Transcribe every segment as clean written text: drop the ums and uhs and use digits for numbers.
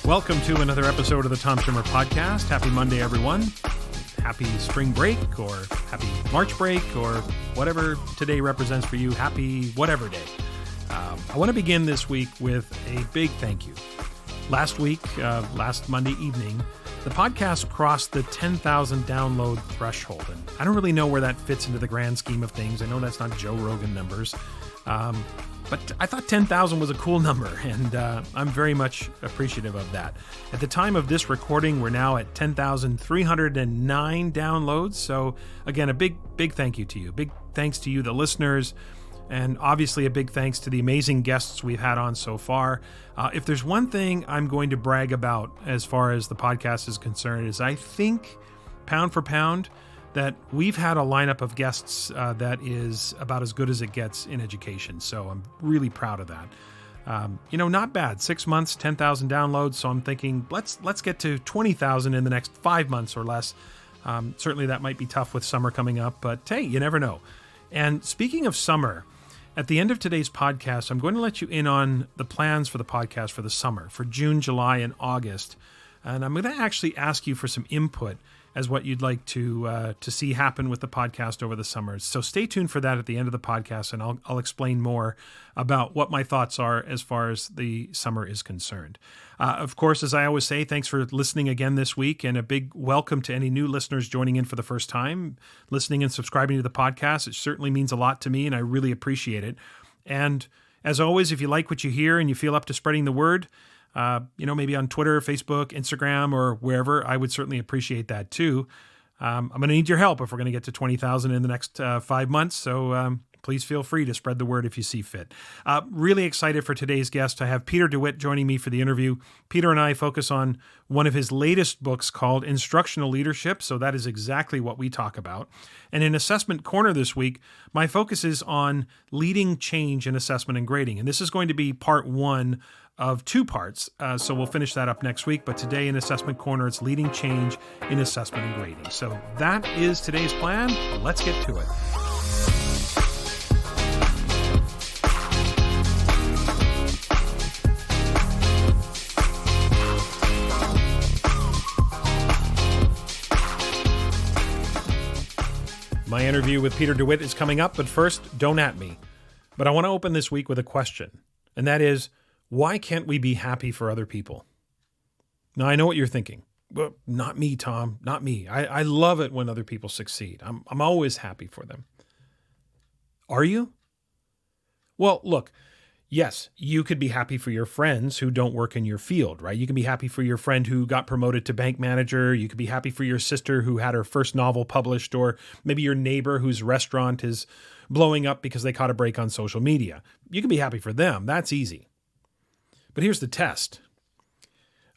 Welcome to another episode of the Tom Schimmer Podcast. Happy Monday, everyone. Happy spring break or happy March break or whatever today represents for you. Happy whatever day. I want to begin this week with a big thank you. Last Monday evening, the podcast crossed the 10,000 download threshold. And I don't really know where that fits into the grand scheme of things. I know that's not Joe Rogan numbers. But I thought 10,000 was a cool number, and I'm very much appreciative of that. At the time of this recording, we're now at 10,309 downloads. So again, a big thank you to you. Big thanks to you, the listeners, and obviously a big thanks to the amazing guests we've had on so far. If there's one thing I'm going to brag about as far as the podcast is concerned, is I think, pound for pound, that we've had a lineup of guests that is about as good as it gets in education. So I'm really proud of that. Not bad. 6 months, 10,000 downloads. So I'm thinking, let's get to 20,000 in the next 5 months or less. Certainly that might be tough with summer coming up, but hey, you never know. And speaking of summer, at the end of today's podcast, I'm going to let you in on the plans for the podcast for the summer, for June, July, and August. And I'm going to actually ask you for some input as what you'd like to see happen with the podcast over the summer. So stay tuned for that at the end of the podcast, and I'll explain more about what my thoughts are as far as the summer is concerned. Of course, as I always say, thanks for listening again this week, and a big welcome to any new listeners joining in for the first time, listening and subscribing to the podcast. It certainly means a lot to me, and I really appreciate it. And as always, if you like what you hear and you feel up to spreading the word, maybe on Twitter, Facebook, Instagram, or wherever, I would certainly appreciate that too. I'm going to need your help if we're going to get to 20,000 in the next 5 months. So please feel free to spread the word if you see fit. Really excited for today's guest. I have Peter DeWitt joining me for the interview. Peter and I focus on one of his latest books called Instructional Leadership. So that is exactly what we talk about. And in Assessment Corner this week, my focus is on leading change in assessment and grading. And this is going to be part one of 2 parts. So we'll finish that up next week. But today in Assessment Corner, it's leading change in assessment and grading. So that is today's plan. Let's get to it. My interview with Peter DeWitt is coming up, but first, don't at me. But I want to open this week with a question, and that is, why can't we be happy for other people? Now, I know what you're thinking. Well, not me, Tom, not me. I love it when other people succeed. I'm always happy for them. Are you? Well, look, yes, you could be happy for your friends who don't work in your field, right? You can be happy for your friend who got promoted to bank manager. You could be happy for your sister who had her first novel published, or maybe your neighbor whose restaurant is blowing up because they caught a break on social media. You can be happy for them. That's easy. But here's the test.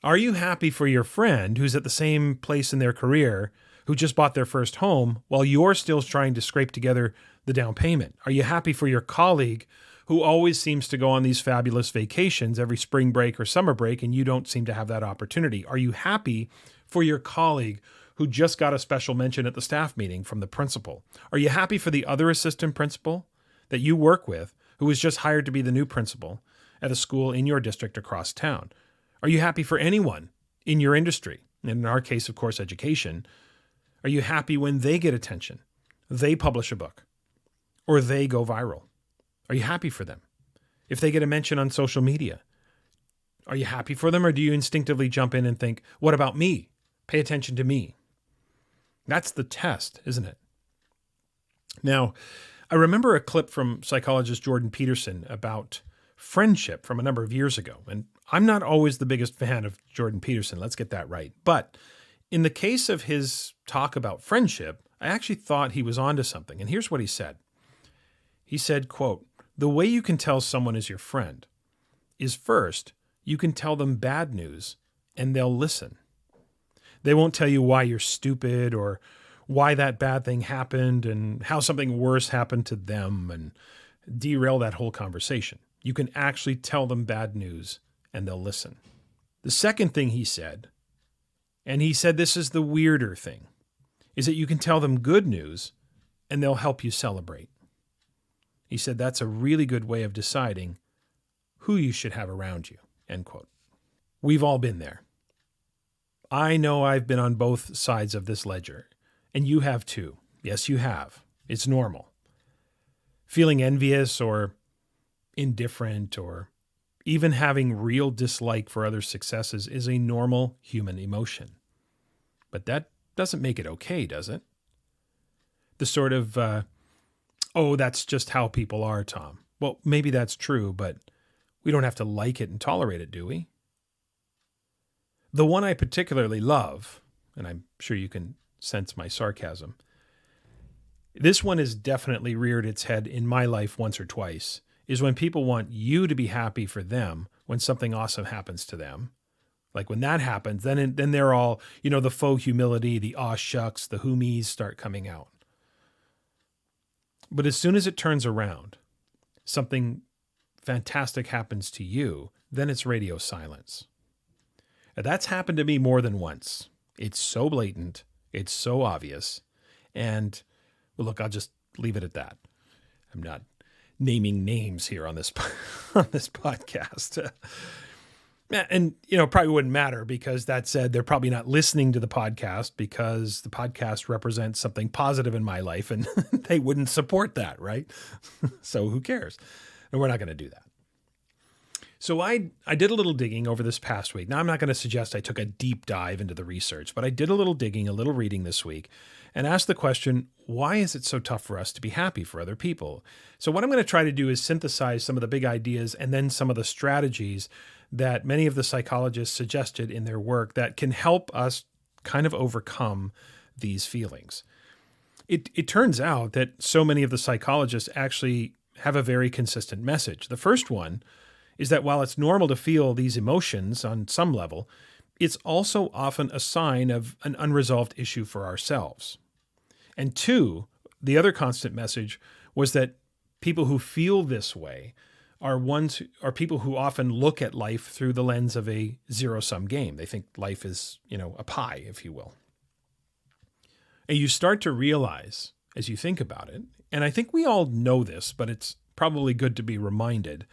Are you happy for your friend who's at the same place in their career, who just bought their first home, while you're still trying to scrape together the down payment? Are you happy for your colleague who always seems to go on these fabulous vacations every spring break or summer break, and you don't seem to have that opportunity? Are you happy for your colleague who just got a special mention at the staff meeting from the principal? Are you happy for the other assistant principal that you work with who was just hired to be the new principal at a school in your district across town? Are you happy for anyone in your industry? And in our case, of course, education. Are you happy when they get attention, they publish a book, or they go viral? Are you happy for them? If they get a mention on social media, are you happy for them, or do you instinctively jump in and think, what about me? Pay attention to me. That's the test, isn't it? Now, I remember a clip from psychologist Jordan Peterson about friendship from a number of years ago. And I'm not always the biggest fan of Jordan Peterson. Let's get that right. But in the case of his talk about friendship, I actually thought he was onto something. And here's what he said. He said, quote, "The way you can tell someone is your friend is first, you can tell them bad news and they'll listen. They won't tell you why you're stupid or why that bad thing happened and how something worse happened to them and derail that whole conversation. You can actually tell them bad news and they'll listen." The second thing he said, and he said this is the weirder thing, is that you can tell them good news and they'll help you celebrate. He said that's a really good way of deciding who you should have around you, end quote. We've all been there. I know I've been on both sides of this ledger, and you have too. Yes, you have. It's normal. Feeling envious or indifferent or even having real dislike for others' successes is a normal human emotion. But that doesn't make it okay, does it? The sort of, oh, that's just how people are, Tom. Well, maybe that's true, but we don't have to like it and tolerate it, do we? The one I particularly love, and I'm sure you can sense my sarcasm, this one has definitely reared its head in my life once or twice, is when people want you to be happy for them when something awesome happens to them. Like when that happens, then they're all, the faux humility, the aw shucks, the who me's start coming out. But as soon as it turns around, something fantastic happens to you, then it's radio silence. Now, that's happened to me more than once. It's so blatant. It's so obvious. And well, look, I'll just leave it at that. I'm not naming names here on this podcast. And, probably wouldn't matter because that said, they're probably not listening to the podcast because the podcast represents something positive in my life and they wouldn't support that, right? So who cares? And we're not going to do that. So I did a little digging over this past week. Now, I'm not going to suggest I took a deep dive into the research, but I did a little digging, a little reading this week, and asked the question, why is it so tough for us to be happy for other people? So what I'm going to try to do is synthesize some of the big ideas and then some of the strategies that many of the psychologists suggested in their work that can help us kind of overcome these feelings. It turns out that so many of the psychologists actually have a very consistent message. The first one is that while it's normal to feel these emotions on some level, it's also often a sign of an unresolved issue for ourselves. And two, the other constant message was that people who feel this way are people who often look at life through the lens of a zero-sum game. They think life is, a pie, if you will. And you start to realize as you think about it, and I think we all know this, but it's probably good to be reminded,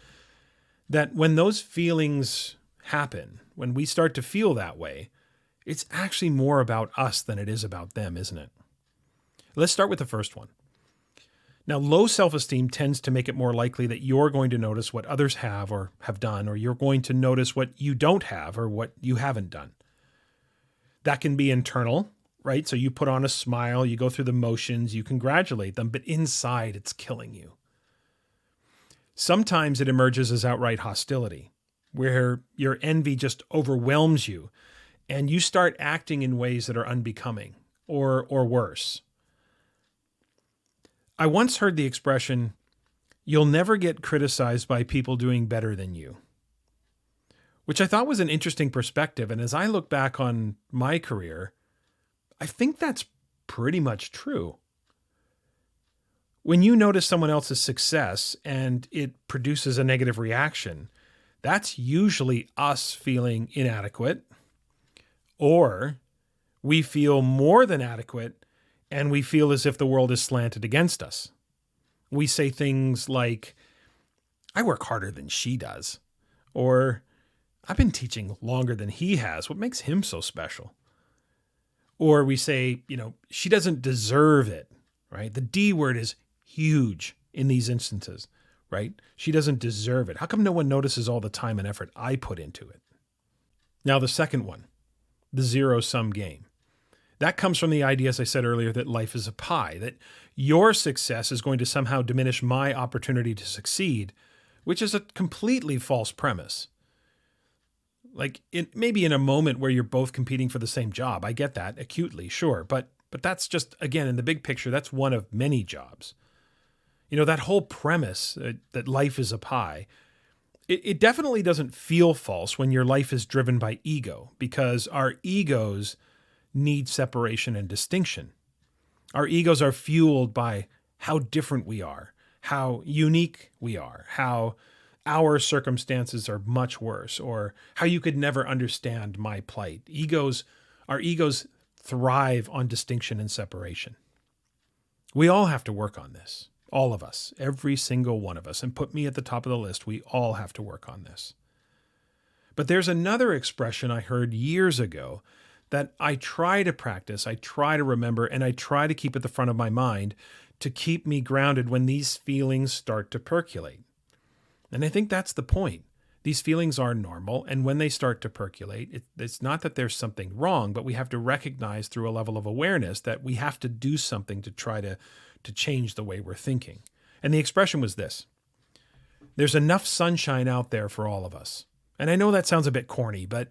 that when those feelings happen, when we start to feel that way, it's actually more about us than it is about them, isn't it? Let's start with the first one. Now, low self-esteem tends to make it more likely that you're going to notice what others have or have done, or you're going to notice what you don't have or what you haven't done. That can be internal, right? So you put on a smile, you go through the motions, you congratulate them, but inside it's killing you. Sometimes it emerges as outright hostility, where your envy just overwhelms you and you start acting in ways that are unbecoming or worse. I once heard the expression, "You'll never get criticized by people doing better than you," which I thought was an interesting perspective. And as I look back on my career, I think that's pretty much true. When you notice someone else's success and it produces a negative reaction, that's usually us feeling inadequate, or we feel more than adequate and we feel as if the world is slanted against us. We say things like, "I work harder than she does," or "I've been teaching longer than he has. What makes him so special?" Or we say, "She doesn't deserve it," right? The D word is huge in these instances, right? She doesn't deserve it. How come no one notices all the time and effort I put into it? Now, the second one, the zero-sum game. That comes from the idea, as I said earlier, that life is a pie, that your success is going to somehow diminish my opportunity to succeed, which is a completely false premise. Like maybe in a moment where you're both competing for the same job. I get that acutely, sure. But that's just, again, in the big picture, that's one of many jobs. That whole premise that life is a pie, it definitely doesn't feel false when your life is driven by ego, because our egos need separation and distinction. Our egos are fueled by how different we are, how unique we are, how our circumstances are much worse, or how you could never understand my plight. Our egos thrive on distinction and separation. We all have to work on this. All of us, every single one of us, and put me at the top of the list, we all have to work on this. But there's another expression I heard years ago that I try to practice, I try to remember, and I try to keep at the front of my mind to keep me grounded when these feelings start to percolate. And I think that's the point. These feelings are normal, and when they start to percolate, it's not that there's something wrong, but we have to recognize through a level of awareness that we have to do something to try to change the way we're thinking. And the expression was this: there's enough sunshine out there for all of us. And I know that sounds a bit corny, but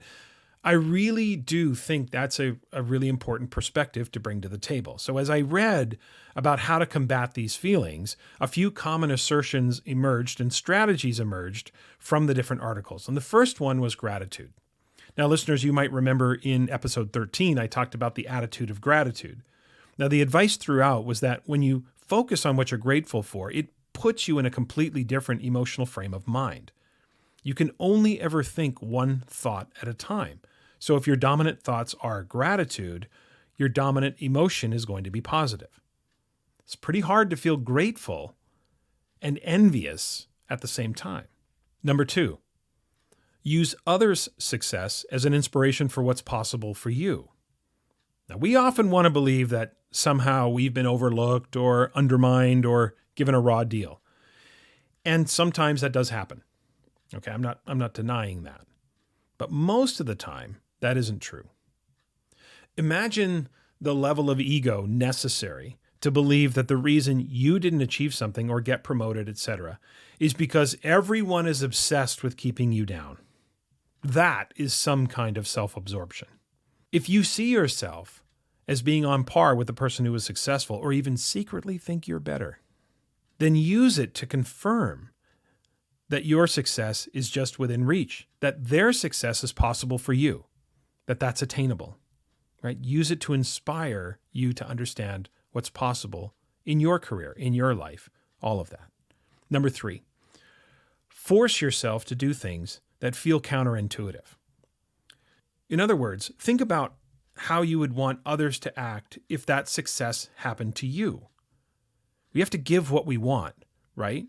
I really do think that's a really important perspective to bring to the table. So as I read about how to combat these feelings, a few common assertions emerged and strategies emerged from the different articles. And the first one was gratitude. Now, listeners, you might remember in episode 13, I talked about the attitude of gratitude. Now, the advice throughout was that when you focus on what you're grateful for, it puts you in a completely different emotional frame of mind. You can only ever think one thought at a time. So if your dominant thoughts are gratitude, your dominant emotion is going to be positive. It's pretty hard to feel grateful and envious at the same time. Number 2, use others' success as an inspiration for what's possible for you. Now, we often want to believe that somehow we've been overlooked or undermined or given a raw deal. And sometimes that does happen. Okay, I'm not denying that. But most of the time, that isn't true. Imagine the level of ego necessary to believe that the reason you didn't achieve something or get promoted, etc., is because everyone is obsessed with keeping you down. That is some kind of self-absorption. If you see yourself as being on par with the person who is successful, or even secretly think you're better, then use it to confirm that your success is just within reach, that their success is possible for you, that's attainable, right? Use it to inspire you to understand what's possible in your career, in your life, all of that. Number 3, force yourself to do things that feel counterintuitive. In other words, think about how you would want others to act if that success happened to you. We have to give what we want, right?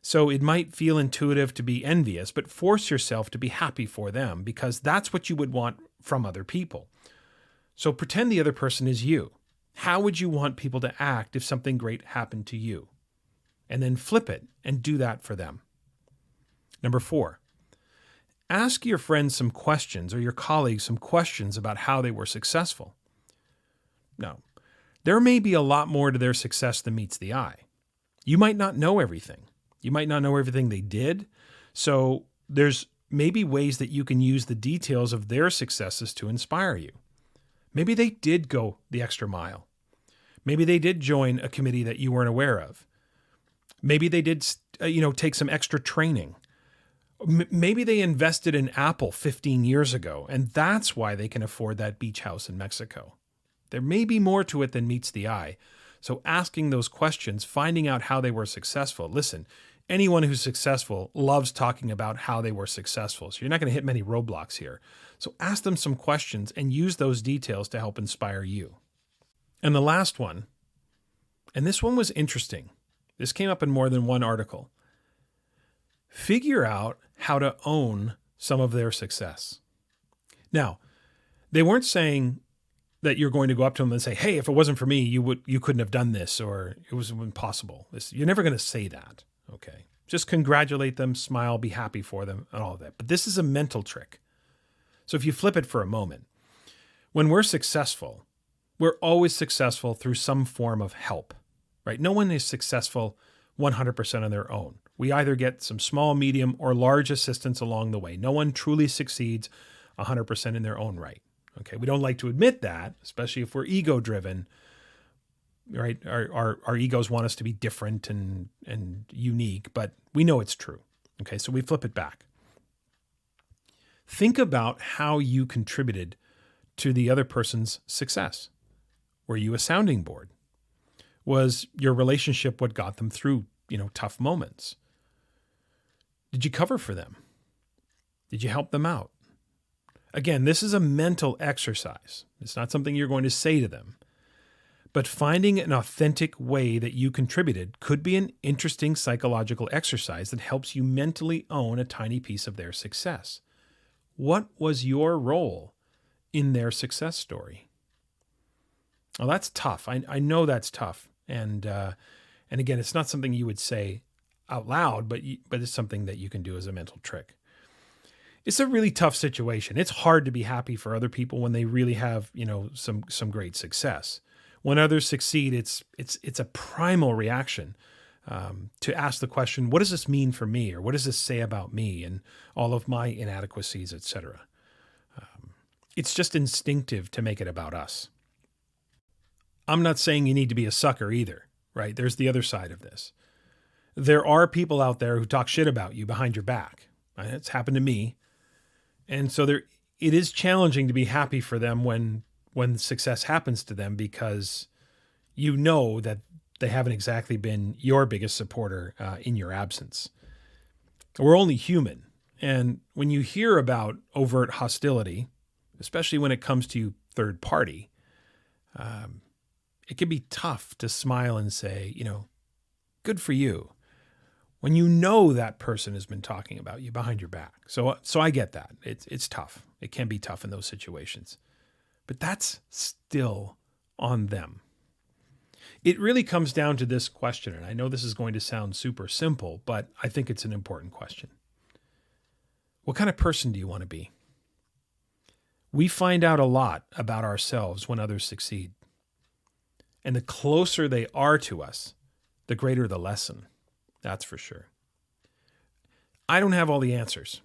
So it might feel intuitive to be envious, but force yourself to be happy for them because that's what you would want from other people. So pretend the other person is you. How would you want people to act if something great happened to you? And then flip it and do that for them. Number 4, ask your friends some questions or your colleagues some questions about how they were successful. Now, there may be a lot more to their success than meets the eye. You might not know everything. You might not know everything they did. So there's maybe ways that you can use the details of their successes to inspire you. Maybe they did go the extra mile. Maybe they did join a committee that you weren't aware of. Maybe they did, take some extra training. Maybe they invested in Apple 15 years ago, and that's why they can afford that beach house in Mexico. There may be more to it than meets the eye. So asking those questions, finding out how they were successful. Listen, anyone who's successful loves talking about how they were successful. So you're not going to hit many roadblocks here. So ask them some questions and use those details to help inspire you. And the last one, and this one was interesting. This came up in more than one article. Figure out how to own some of their success. Now, they weren't saying that you're going to go up to them and say, hey, if it wasn't for me, you couldn't have done this, or it was impossible. You're never going to say that, okay? Just congratulate them, smile, be happy for them, and all of that. But this is a mental trick. So if you flip it for a moment, when we're successful, we're always successful through some form of help, right? No one is successful 100% on their own. We either get some small, medium, or large assistance along the way. No one truly succeeds 100% in their own right. Okay, we don't like to admit that, especially if we're ego-driven, right? Our egos want us to be different and unique, but we know it's true. Okay, so we flip it back. Think about how you contributed to the other person's success. Were you a sounding board? Was your relationship what got them through, tough moments? Did you cover for them? Did you help them out? Again, this is a mental exercise. It's not something you're going to say to them. But finding an authentic way that you contributed could be an interesting psychological exercise that helps you mentally own a tiny piece of their success. What was your role in their success story? Well, that's tough. I know that's tough. And again, it's not something you would say out loud, but it's something that you can do as a mental trick. It's a really tough situation. It's hard to be happy for other people when they really have, some great success. When others succeed, it's a primal reaction to ask the question, what does this mean for me? Or what does this say about me and all of my inadequacies, etc.? It's just instinctive to make it about us. I'm not saying you need to be a sucker either, right? There's the other side of this. There are people out there who talk shit about you behind your back. Right? It's happened to me. And so it is challenging to be happy for them when success happens to them, because you know that they haven't exactly been your biggest supporter in your absence. We're only human. And when you hear about overt hostility, especially when it comes to third party, it can be tough to smile and say, good for you, when you know that person has been talking about you behind your back. So I get that. It's tough. It can be tough in those situations. But that's still on them. It really comes down to this question, and I know this is going to sound super simple, but I think it's an important question. What kind of person do you want to be? We find out a lot about ourselves when others succeed. And the closer they are to us, the greater the lesson. That's for sure. I don't have all the answers,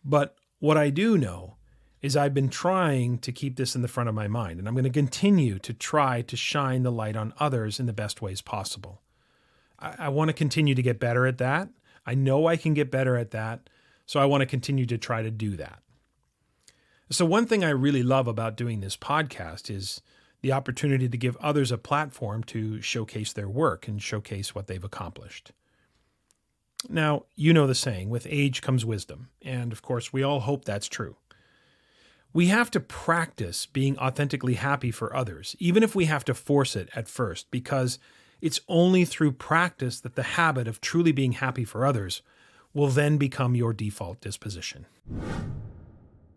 but what I do know is I've been trying to keep this in the front of my mind, and I'm going to continue to try to shine the light on others in the best ways possible. I want to continue to get better at that. I know I can get better at that, so I want to continue to try to do that. So one thing I really love about doing this podcast is the opportunity to give others a platform to showcase their work and showcase what they've accomplished. Now, you know the saying, with age comes wisdom, and of course, we all hope that's true. We have to practice being authentically happy for others, even if we have to force it at first, because it's only through practice that the habit of truly being happy for others will then become your default disposition.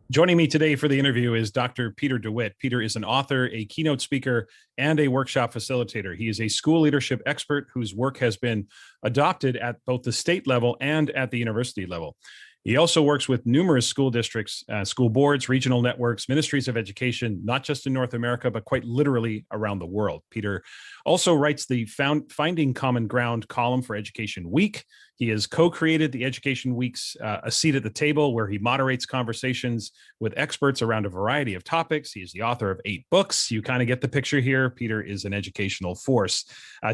Joining me today for the interview is Dr. Peter DeWitt. Peter is an author, a keynote speaker, and a workshop facilitator. He is a school leadership expert whose work has been adopted at both the state level and at the university level. He also works with numerous school districts, school boards, regional networks, ministries of education, not just in North America, but quite literally around the world. Peter also writes the Finding Common Ground column for Education Week. He has co-created the Education Week's A Seat at the Table, where he moderates conversations with experts around a variety of topics. He is the author of 8 books. You kind of get the picture here. Peter is an educational force.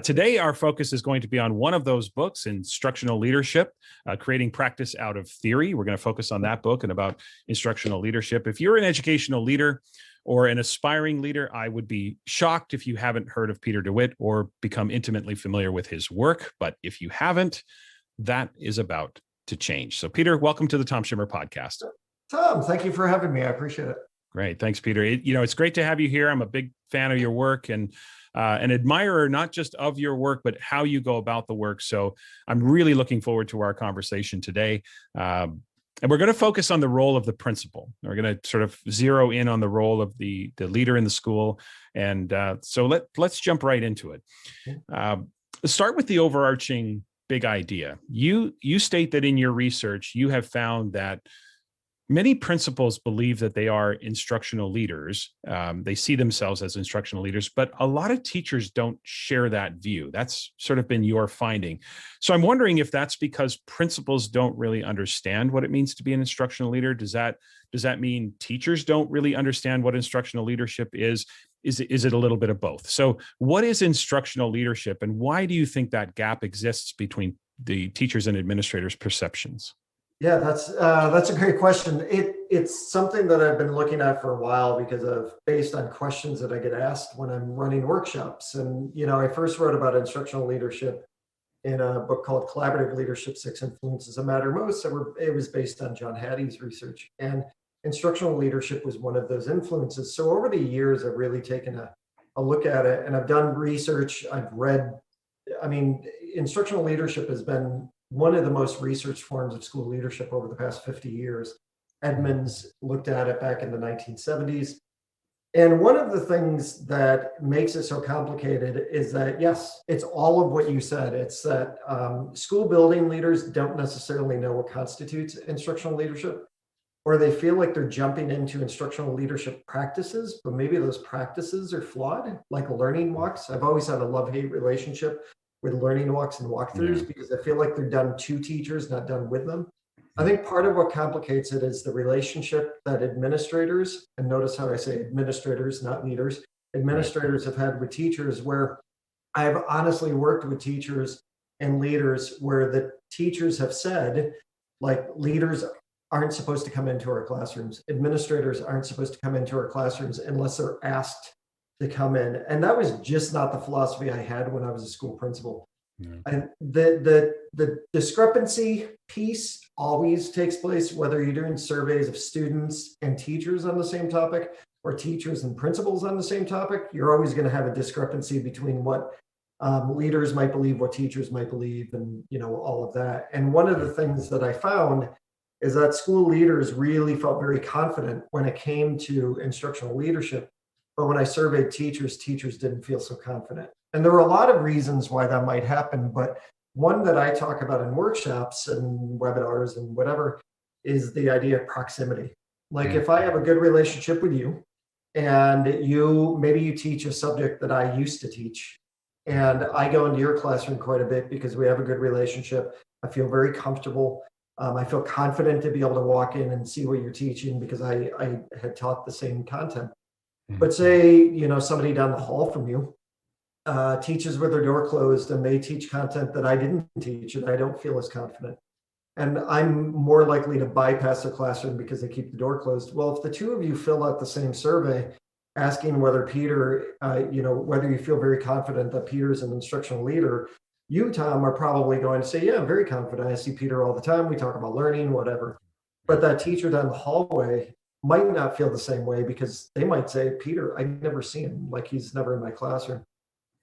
Today, our focus is going to be on one of those books, Instructional Leadership, Creating Practice Out of Theory. We're going to focus on that book and about instructional leadership. If you're an educational leader or an aspiring leader, I would be shocked if you haven't heard of Peter DeWitt or become intimately familiar with his work. But if you haven't, that is about to change. So Peter, welcome to the Tom Schimmer podcast. Tom, thank you for having me. I appreciate it. Great. Thanks, Peter. It's great to have you here. I'm a big fan of your work and an admirer, not just of your work, but how you go about the work. So I'm really looking forward to our conversation today. And we're going to focus on the role of the principal. We're going to sort of zero in on the role of the leader in the school. And so let's jump right into it. Let's start with the overarching big idea. You state that in your research, you have found that many principals believe that they are instructional leaders. They see themselves as instructional leaders, but a lot of teachers don't share that view. That's sort of been your finding. So I'm wondering if that's because principals don't really understand what it means to be an instructional leader. Does that mean teachers don't really understand what instructional leadership is? Is it a little bit of both? So what is instructional leadership, and why do you think that gap exists between the teachers and administrators' perceptions? Yeah, that's a great question. It's something that I've been looking at for a while based on questions that I get asked when I'm running workshops. And, I first wrote about instructional leadership in a book called Collaborative Leadership: 6 Influences That Matter Most. It was based on John Hattie's research. And instructional leadership was one of those influences. So over the years, I've really taken a look at it, and I've done research. I've read, instructional leadership has been one of the most researched forms of school leadership over the past 50 years. Edmonds looked at it back in the 1970s. And one of the things that makes it so complicated is that, yes, it's all of what you said. It's that school building leaders don't necessarily know what constitutes instructional leadership, or they feel like they're jumping into instructional leadership practices, but maybe those practices are flawed, like learning walks. I've always had a love-hate relationship with learning walks and walkthroughs because I feel like they're done to teachers, not done with them. I think part of what complicates it is the relationship that administrators, and notice how I say administrators, not leaders, administrators have had with teachers, where I've honestly worked with teachers and leaders where the teachers have said, like, leaders aren't supposed to come into our classrooms. Administrators aren't supposed to come into our classrooms unless they're asked to come in. And that was just not the philosophy I had when I was a school principal. And the discrepancy piece always takes place, whether you're doing surveys of students and teachers on the same topic or teachers and principals on the same topic. You're always going to have a discrepancy between what leaders might believe, what teachers might believe, and all of that. And one of the things that I found is that school leaders really felt very confident when it came to instructional leadership. But when I surveyed teachers, teachers didn't feel so confident. And there were a lot of reasons why that might happen, but one that I talk about in workshops and webinars and whatever is the idea of proximity. Like, if I have a good relationship with you and maybe you teach a subject that I used to teach, and I go into your classroom quite a bit because we have a good relationship, I feel very comfortable. I feel confident to be able to walk in and see what you're teaching because I had taught the same content. But say, somebody down the hall from you teaches with their door closed and they teach content that I didn't teach and I don't feel as confident. And I'm more likely to bypass the classroom because they keep the door closed. Well, if the two of you fill out the same survey asking whether Peter, whether you feel very confident that Peter's an instructional leader, you, Tom, are probably going to say, yeah, I'm very confident. I see Peter all the time. We talk about learning, whatever. But that teacher down the hallway might not feel the same way because they might say, Peter, I never see him, like he's never in my classroom.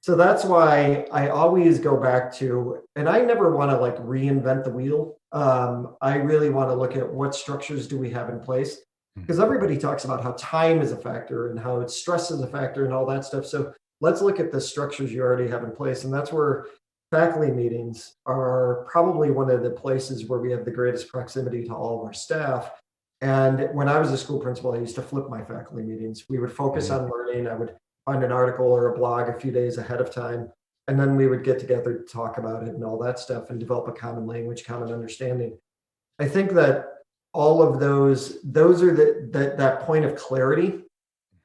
So that's why I always go back to, and I never want to like reinvent the wheel. I really want to look at what structures do we have in place, because everybody talks about how time is a factor and how stress is a factor and all that stuff. So let's look at the structures you already have in place. And that's where faculty meetings are probably one of the places where we have the greatest proximity to all of our staff. And when I was a school principal, I used to flip my faculty meetings. We would focus on learning. I would find an article or a blog a few days ahead of time, and then we would get together to talk about it and all that stuff and develop a common language, common understanding. I think that all of those are that point of clarity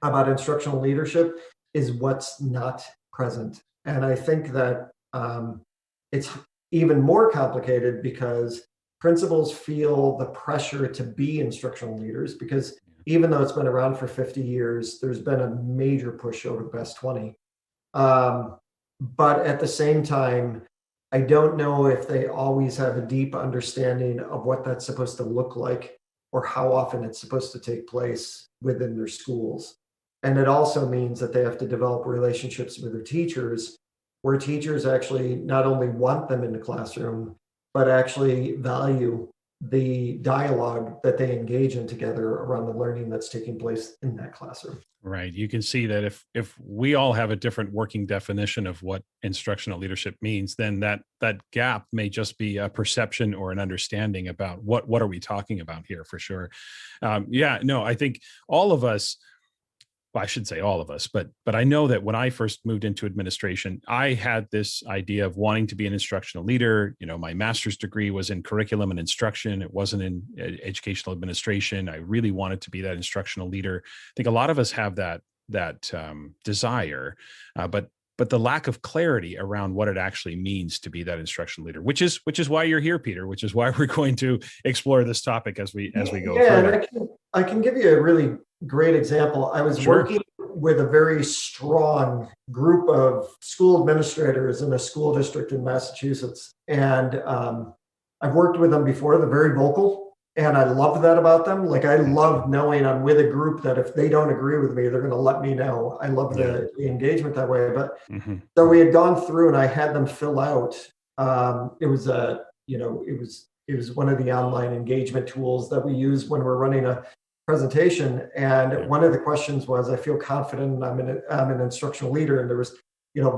about instructional leadership is what's not present. And I think that it's even more complicated because principals feel the pressure to be instructional leaders, because even though it's been around for 50 years, there's been a major push over the past 20. But at the same time, I don't know if they always have a deep understanding of what that's supposed to look like or how often it's supposed to take place within their schools. And it also means that they have to develop relationships with their teachers, where teachers actually not only want them in the classroom, but actually value the dialogue that they engage in together around the learning that's taking place in that classroom. Right. You can see that if we all have a different working definition of what instructional leadership means, then that gap may just be a perception or an understanding about what are we talking about here, for sure. I think all of us, well, I should say all of us, but I know that when I first moved into administration, I had this idea of wanting to be an instructional leader. My master's degree was in curriculum and instruction. It wasn't in educational administration. I really wanted to be that instructional leader. I think a lot of us have that desire, but the lack of clarity around what it actually means to be that instructional leader, which is why you're here, Peter, which is why we're going to explore this topic as we go further. And I can give you a really great example. I was working with a very strong group of school administrators in a school district in Massachusetts. And I've worked with them before. They're very vocal. And I love that about them. Like, I love knowing I'm with a group that if they don't agree with me, they're going to let me know. I love the engagement that way. But so we had gone through and I had them fill out. It was it was one of the online engagement tools that we use when we're running a presentation. And one of the questions was, I feel confident, I'm an instructional leader. And there was,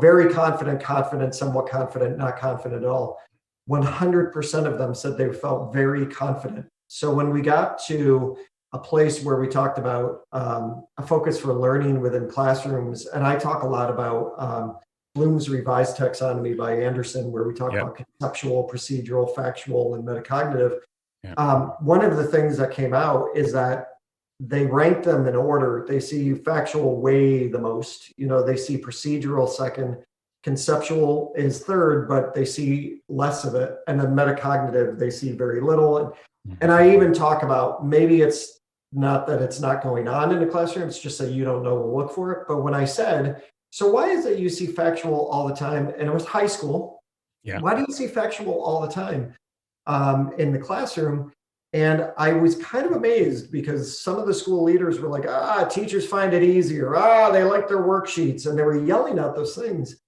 very confident, somewhat confident, not confident at all. 100% of them said they felt very confident. So when we got to a place where we talked about a focus for learning within classrooms, and I talk a lot about Bloom's Revised Taxonomy by Anderson, where we talk about conceptual, procedural, factual, and metacognitive. One of the things that came out is that they rank them in order. They see factual way the most. They see procedural second, conceptual is third, but they see less of it. And then metacognitive, they see very little. And I even talk about, maybe it's not that it's not going on in the classroom, it's just that you don't know to look for it. But when I said, so why is it you see factual all the time? And it was high school. Why do you see factual all the time in the classroom? And I was kind of amazed because some of the school leaders were like, teachers find it easier. They like their worksheets. And they were yelling out those things.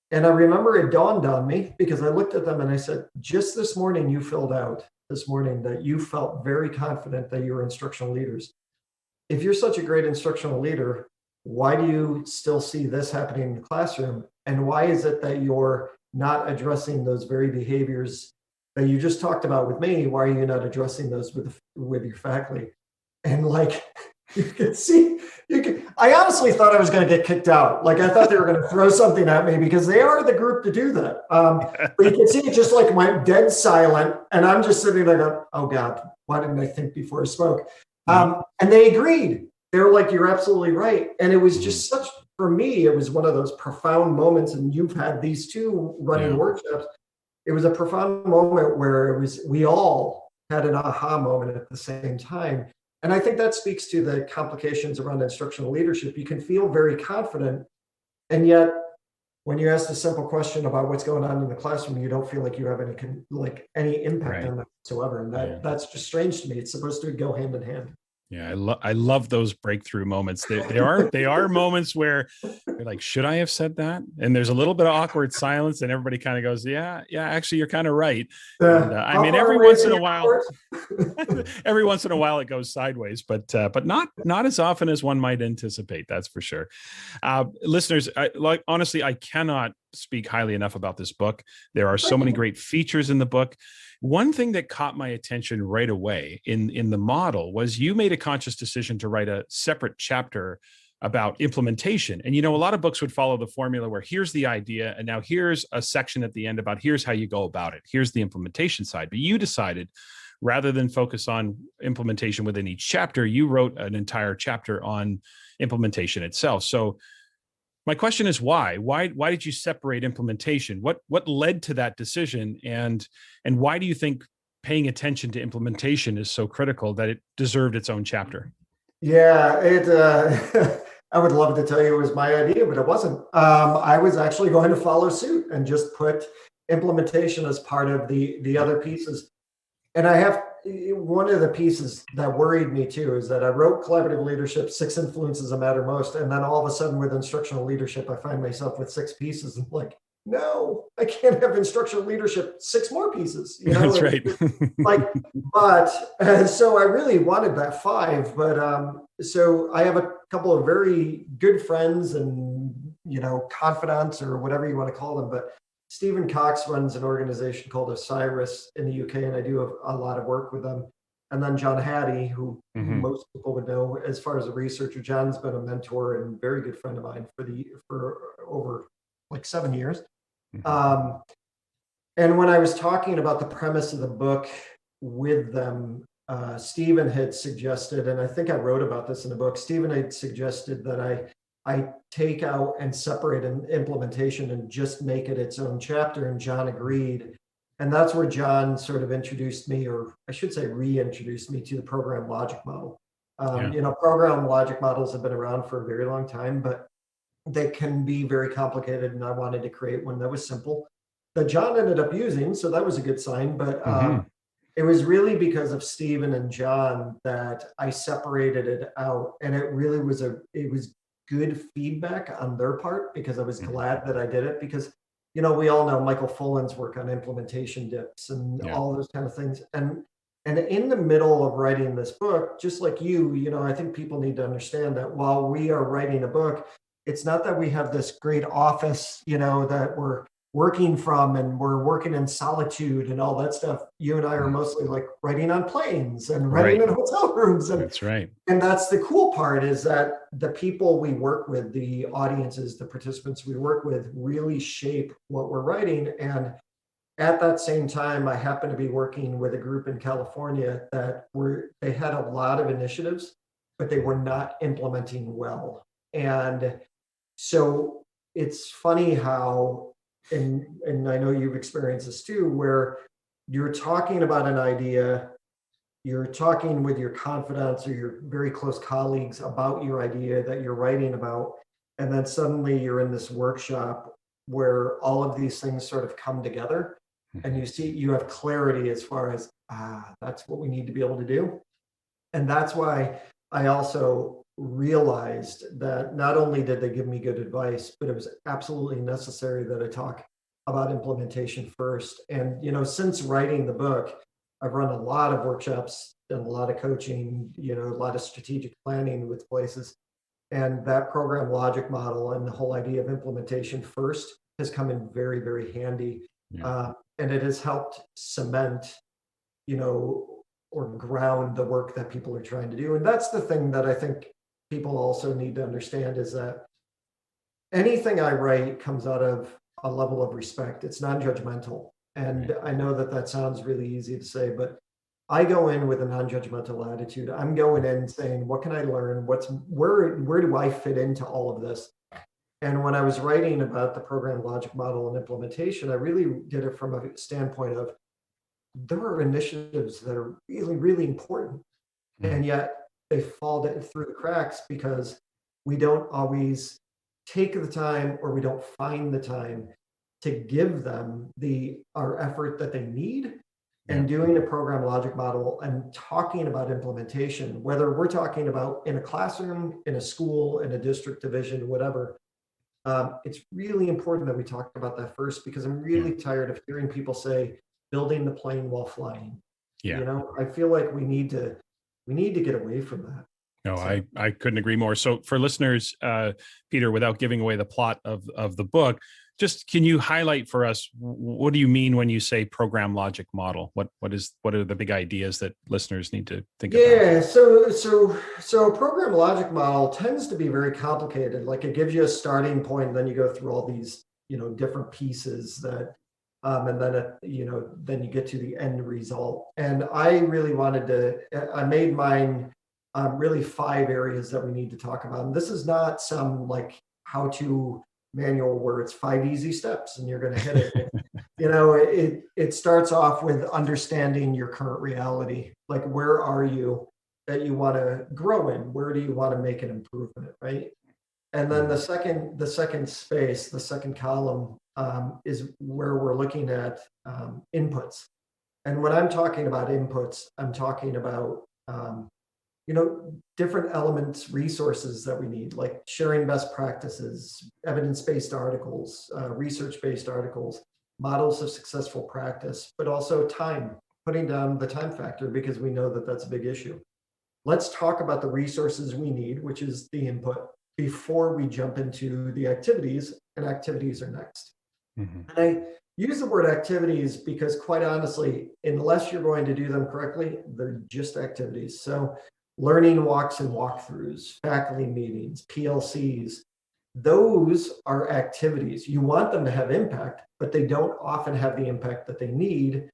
And I remember it dawned on me because I looked at them and I said, just this morning, you filled out this morning that you felt very confident that you were instructional leaders. If you're such a great instructional leader, why do you still see this happening in the classroom? And why is it that you're not addressing those very behaviors that you just talked about with me? Why are you not addressing those with your faculty? And you can see, I honestly thought I was going to get kicked out. I thought they were going to throw something at me because they are the group to do that. But you can see it just went dead silent. And I'm just sitting there going, oh God, why didn't I think before I spoke? And they agreed. They were like, you're absolutely right. And it was just for me, it was one of those profound moments. And you've had these two running workshops. It was a profound moment where we all had an aha moment at the same time. And I think that speaks to the complications around instructional leadership. You can feel very confident, and yet when you ask the simple question about what's going on in the classroom, you don't feel like you have any impact on that whatsoever. And that's just strange to me. It's supposed to go hand in hand. Yeah, I love those breakthrough moments. They are moments where you're like, should I have said that? And there's a little bit of awkward silence, and everybody kind of goes, yeah, actually, you're kind of right. And, every once in a while, it goes sideways, but not as often as one might anticipate. That's for sure. Listeners, honestly, I cannot speak highly enough about this book. There are so many great features in the book. One thing that caught my attention right away in the model was you made a conscious decision to write a separate chapter about implementation. And, a lot of books would follow the formula where here's the idea, and now here's a section at the end about here's how you go about it. Here's the implementation side. But you decided, rather than focus on implementation within each chapter, you wrote an entire chapter on implementation itself. So my question is why? Why did you separate implementation? What led to that decision? And why do you think paying attention to implementation is so critical that it deserved its own chapter? Yeah, I would love to tell you it was my idea, but it wasn't. I was actually going to follow suit and just put implementation as part of the other pieces. And one of the pieces that worried me too is that I wrote collaborative leadership, 6 influences that matter most. And then all of a sudden with instructional leadership, I find myself with 6 pieces. And like, no, I can't have instructional leadership, 6 more pieces. That's right. So I really wanted that 5, but so I have a couple of very good friends and, confidants or whatever you want to call them. But Stephen Cox runs an organization called Osiris in the UK, and I do a lot of work with them. And then John Hattie, who most people would know as far as a researcher. John's been a mentor and very good friend of mine for over 7 years. And when I was talking about the premise of the book with them, Stephen had suggested, and I think I wrote about this in the book, Stephen had suggested that I take out and separate an implementation and just make it its own chapter, and John agreed. And that's where John sort of introduced me, or I should say reintroduced me to the program logic model. Program logic models have been around for a very long time, but they can be very complicated, and I wanted to create one that was simple that John ended up using, so that was a good sign. But it was really because of Stephen and John that I separated it out, and it really was good feedback on their part, because I was glad that I did it, because we all know Michael Fullen's work on implementation dips and all those kind of things. And in the middle of writing this book, just like I think people need to understand that while we are writing a book, it's not that we have this great office, that we're working from and we're working in solitude and all that stuff. You and I are mostly like writing on planes and writing in hotel rooms. And that's right. And that's the cool part, is that the people we work with, the audiences, the participants we work with, really shape what we're writing. And at that same time, I happen to be working with a group in California they had a lot of initiatives, but they were not implementing well. And so it's funny how, and I know you've experienced this too, where you're talking about an idea, you're talking with your confidants or your very close colleagues about your idea that you're writing about, and then suddenly you're in this workshop where all of these things sort of come together, and you have clarity as far as, that's what we need to be able to do. And that's why I also realized that not only did they give me good advice, but it was absolutely necessary that I talk about implementation first. And, since writing the book, I've run a lot of workshops, done a lot of coaching, a lot of strategic planning with places. And that program logic model and the whole idea of implementation first has come in very, very handy. And it has helped cement, or ground the work that people are trying to do. And that's the thing that I think people also need to understand, is that anything I write comes out of a level of respect. It's non-judgmental. And I know that sounds really easy to say, but I go in with a non-judgmental attitude. I'm going in saying, what can I learn? Where do I fit into all of this? And when I was writing about the program logic model and implementation, I really did it from a standpoint of, there are initiatives that are really, really important. And yet they fall through the cracks because we don't always take the time, or we don't find the time to give them our effort that they need. And doing a program logic model and talking about implementation, whether we're talking about in a classroom, in a school, in a district division, whatever, it's really important that we talk about that first, because I'm really tired of hearing people say, building the plane while flying. I feel like we need to get away from that. No, I couldn't agree more. So for listeners, Peter, without giving away the plot of the book, just can you highlight for us, what do you mean when you say program logic model? What are the big ideas that listeners need to think about? Yeah, so a program logic model tends to be very complicated. Like, it gives you a starting point, and then you go through all these, different pieces that, and then then you get to the end result. And I really I made mine really 5 areas that we need to talk about. And this is not some like how-to manual where it's 5 easy steps and you're going to hit it. It starts off with understanding your current reality. Like, where are you that you want to grow in? Where do you want to make an improvement, right? And then the second space, the second column, is where we're looking at inputs. And when I'm talking about inputs, I'm talking about different elements, resources that we need, like sharing best practices, evidence-based articles, research-based articles, models of successful practice, but also time, putting down the time factor, because we know that that's a big issue. Let's talk about the resources we need, which is the input, before we jump into the activities, and activities are next. And I use the word activities because, quite honestly, unless you're going to do them correctly, they're just activities. So learning walks and walkthroughs, faculty meetings, PLCs, those are activities. You want them to have impact, but they don't often have the impact that they need,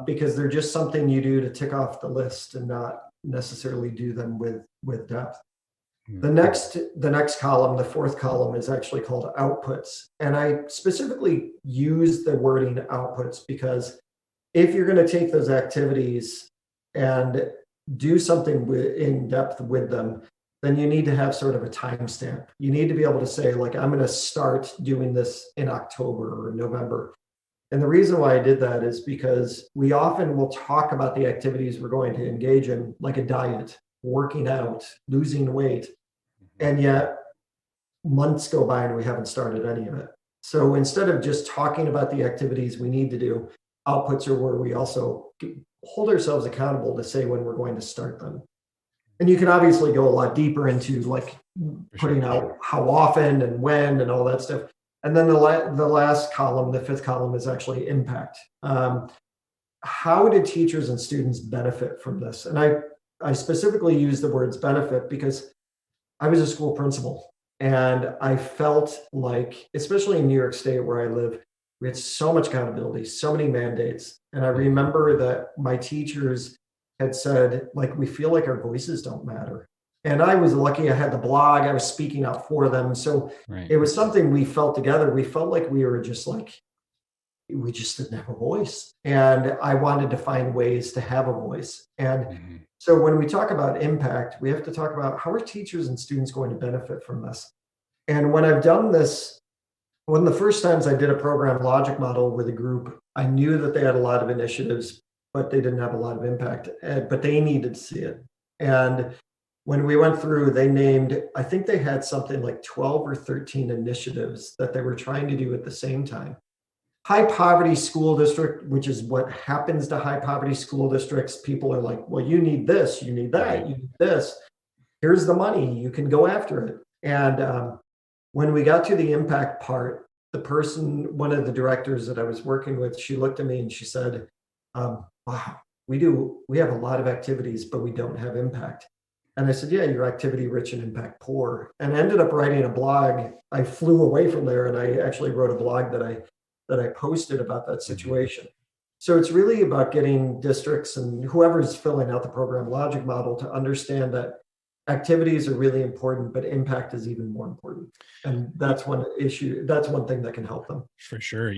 because they're just something you do to tick off the list and not necessarily do them with depth. The next column, the fourth column, is actually called outputs. And I specifically use the wording outputs because if you're going to take those activities and do something in depth with them, then you need to have sort of a timestamp. You need to be able to say, like, I'm going to start doing this in October or November. And the reason why I did that is because we often will talk about the activities we're going to engage in, like a diet, working out, losing weight, and yet months go by and we haven't started any of it. So instead of just talking about the activities we need to do, outputs are where we also hold ourselves accountable to say when we're going to start them. And you can obviously go a lot deeper into like putting out how often and when and all that stuff. And then the last column, the fifth column, is actually impact. How do teachers and students benefit from this? And I specifically use the words benefit because I was a school principal. And I felt like, especially in New York State where I live, we had so much accountability, so many mandates. And I remember that my teachers had said, like, we feel like our voices don't matter. And I was lucky I had the blog, I was speaking out for them. So It was something we felt together. We felt like we were just like, we just didn't have a voice. And I wanted to find ways to have a voice. And so when we talk about impact, we have to talk about how are teachers and students going to benefit from this? And when I've done this, one of the first times I did a program logic model with a group, I knew that they had a lot of initiatives, but they didn't have a lot of impact, but they needed to see it. And when we went through, they named, I think they had something like 12 or 13 initiatives that they were trying to do at the same time. High poverty school district, which is what happens to high poverty school districts. People are like, well, you need this, you need that, you need this. Here's the money, you can go after it. And when we got to the impact part, one of the directors that I was working with, she looked at me and she said, wow, we have a lot of activities, but we don't have impact. And I said, yeah, you're activity rich and impact poor. And I ended up writing a blog. I flew away from there and I actually wrote a blog that I posted about that situation. So it's really about getting districts and whoever's filling out the program logic model to understand that activities are really important, but impact is even more important. And that's one issue. That's one thing that can help them. For sure.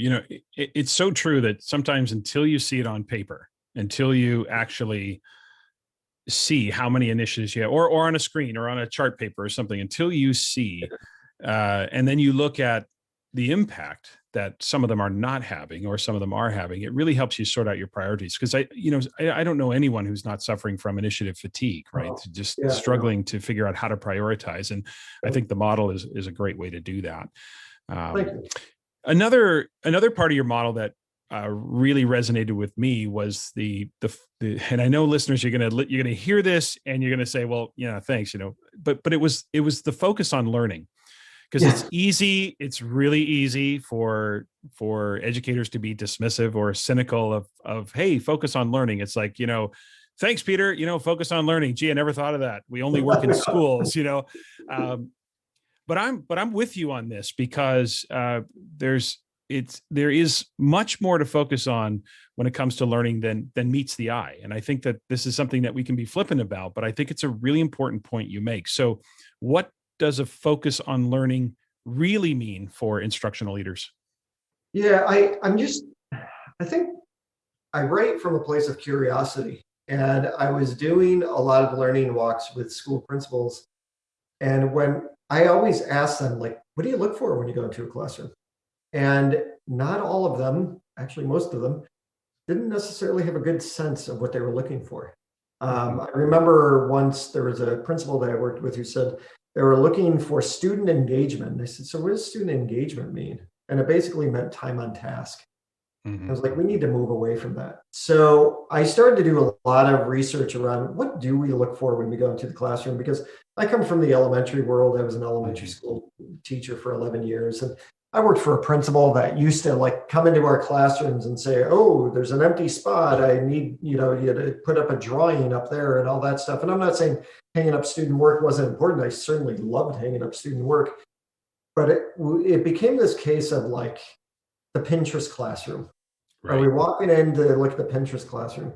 It's so true that sometimes until you see it on paper, until you actually see how many initiatives you have, or on a screen or on a chart paper or something, until you see, and then you look at the impact that some of them are not having or some of them are having, it really helps you sort out your priorities. Because I don't know anyone who's not suffering from initiative fatigue, right? Struggling to figure out how to prioritize. And I think the model is a great way to do that. Thank you. Another part of your model that really resonated with me was the and I know listeners, you're gonna hear this and you're gonna say, well, yeah, thanks, but it was the focus on learning. Because it's easy, it's really easy for educators to be dismissive or cynical of, hey, focus on learning. It's like, thanks, Peter, focus on learning. Gee, I never thought of that. We only work in schools, But I'm with you on this because there is much more to focus on when it comes to learning than meets the eye. And I think that this is something that we can be flippant about, but I think it's a really important point you make. So what does a focus on learning really mean for instructional leaders? Yeah, I think I write from a place of curiosity. And I was doing a lot of learning walks with school principals. And when I always ask them, like, what do you look for when you go into a classroom? And not all of them, actually most of them, didn't necessarily have a good sense of what they were looking for. I remember once there was a principal that I worked with who said, they were looking for student engagement. They said, so what does student engagement mean? And it basically meant time on task. I was like, we need to move away from that. So I started to do a lot of research around what do we look for when we go into the classroom? Because I come from the elementary world. I was an elementary school teacher for 11 years. And I worked for a principal that used to like come into our classrooms and say, oh, there's an empty spot. I need, you to put up a drawing up there and all that stuff. And I'm not saying hanging up student work wasn't important. I certainly loved hanging up student work. But it became this case of like the Pinterest classroom. Right. Are we walking in to look at the Pinterest classroom?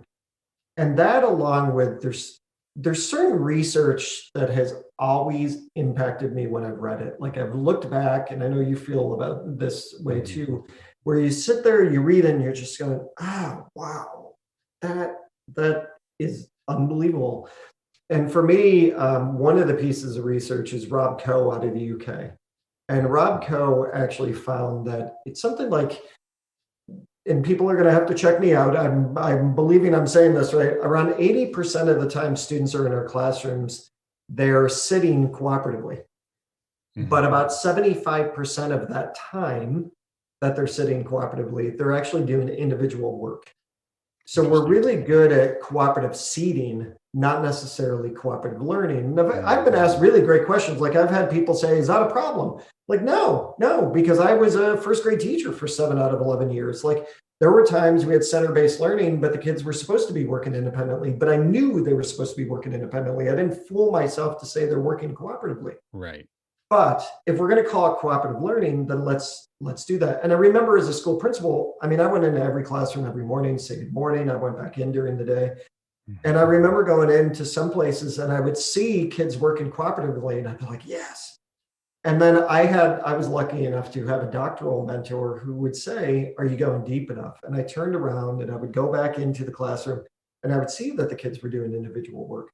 And that along with there's certain research that has always impacted me when I've read it. Like I've looked back, and I know you feel about this way too, where you sit there, you read it, and you're just going, wow, that is unbelievable. And for me, one of the pieces of research is Rob Coe out of the UK. And Rob Coe actually found that it's something like, and people are going to have to check me out. I'm believing I'm saying this right. Around 80% of the time students are in our classrooms, they're sitting cooperatively. But about 75% of that time, that they're sitting cooperatively. They're actually doing individual work. So we're really good at cooperative seating, not necessarily cooperative learning. And I've been asked really great questions. Like I've had people say, is that a problem? Like, no, because I was a first grade teacher for 7 out of 11 years. Like there were times we had center-based learning, but the kids were supposed to be working independently, but I knew they were supposed to be working independently. I didn't fool myself to say they're working cooperatively. Right. But if we're going to call it cooperative learning, then let's do that. And I remember as a school principal, I mean, I went into every classroom every morning, say good morning. I went back in during the day. And I remember going into some places and I would see kids working cooperatively and I'd be like, yes. And then I was lucky enough to have a doctoral mentor who would say, are you going deep enough? And I turned around and I would go back into the classroom and I would see that the kids were doing individual work.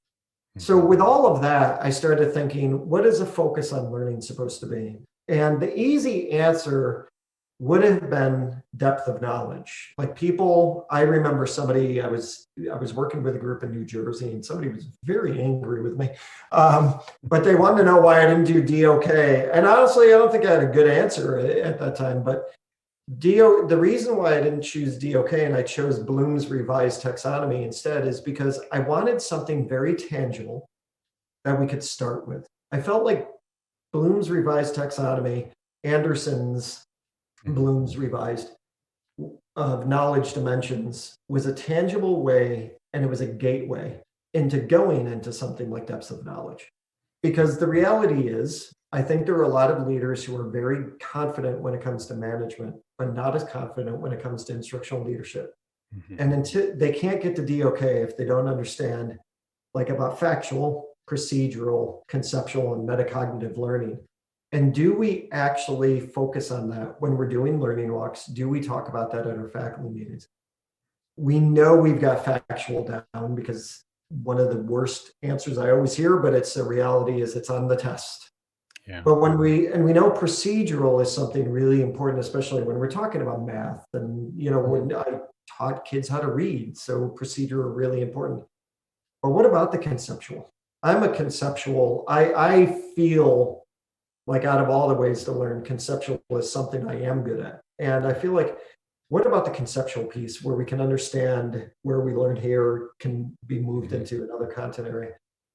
So with all of that, I started thinking, what is a focus on learning supposed to be? And the easy answer would have been depth of knowledge. Like people, I remember somebody, I was working with a group in New Jersey and somebody was very angry with me, but they wanted to know why I didn't do DOK. And honestly, I don't think I had a good answer at that time, but the reason why I didn't choose DOK and I chose Bloom's revised taxonomy instead is because I wanted something very tangible that we could start with. I felt like Bloom's revised taxonomy, Anderson's Bloom's revised of knowledge dimensions was a tangible way and it was a gateway into going into something like depths of knowledge. Because the reality is, I think there are a lot of leaders who are very confident when it comes to management, but not as confident when it comes to instructional leadership. And until they can't get to DOK if they don't understand like about factual, procedural, conceptual, and metacognitive learning. And do we actually focus on that when we're doing learning walks? Do we talk about that at our faculty meetings? We know we've got factual down because one of the worst answers I always hear, but it's the reality is it's on the test. Yeah. But when we know procedural is something really important, especially when we're talking about math and, when I taught kids how to read. So procedure are really important. But what about the conceptual? I'm a conceptual. I feel like out of all the ways to learn, conceptual is something I am good at. And I feel like, what about the conceptual piece where we can understand where we learned here can be moved into another content area?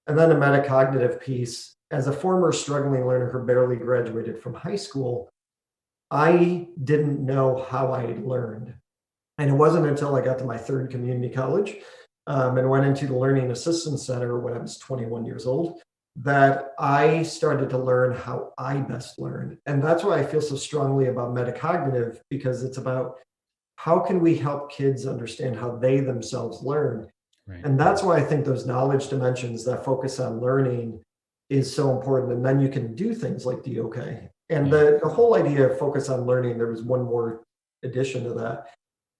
And then the metacognitive piece. As a former struggling learner who barely graduated from high school, I didn't know how I learned. And it wasn't until I got to my third community college and went into the Learning Assistance Center when I was 21 years old, that I started to learn how I best learn. And that's why I feel so strongly about metacognitive, because it's about how can we help kids understand how they themselves learn. Right. And that's why I think those knowledge dimensions that focus on learning is so important. And then you can do things like DOK. And the whole idea of focus on learning, there was one more addition to that.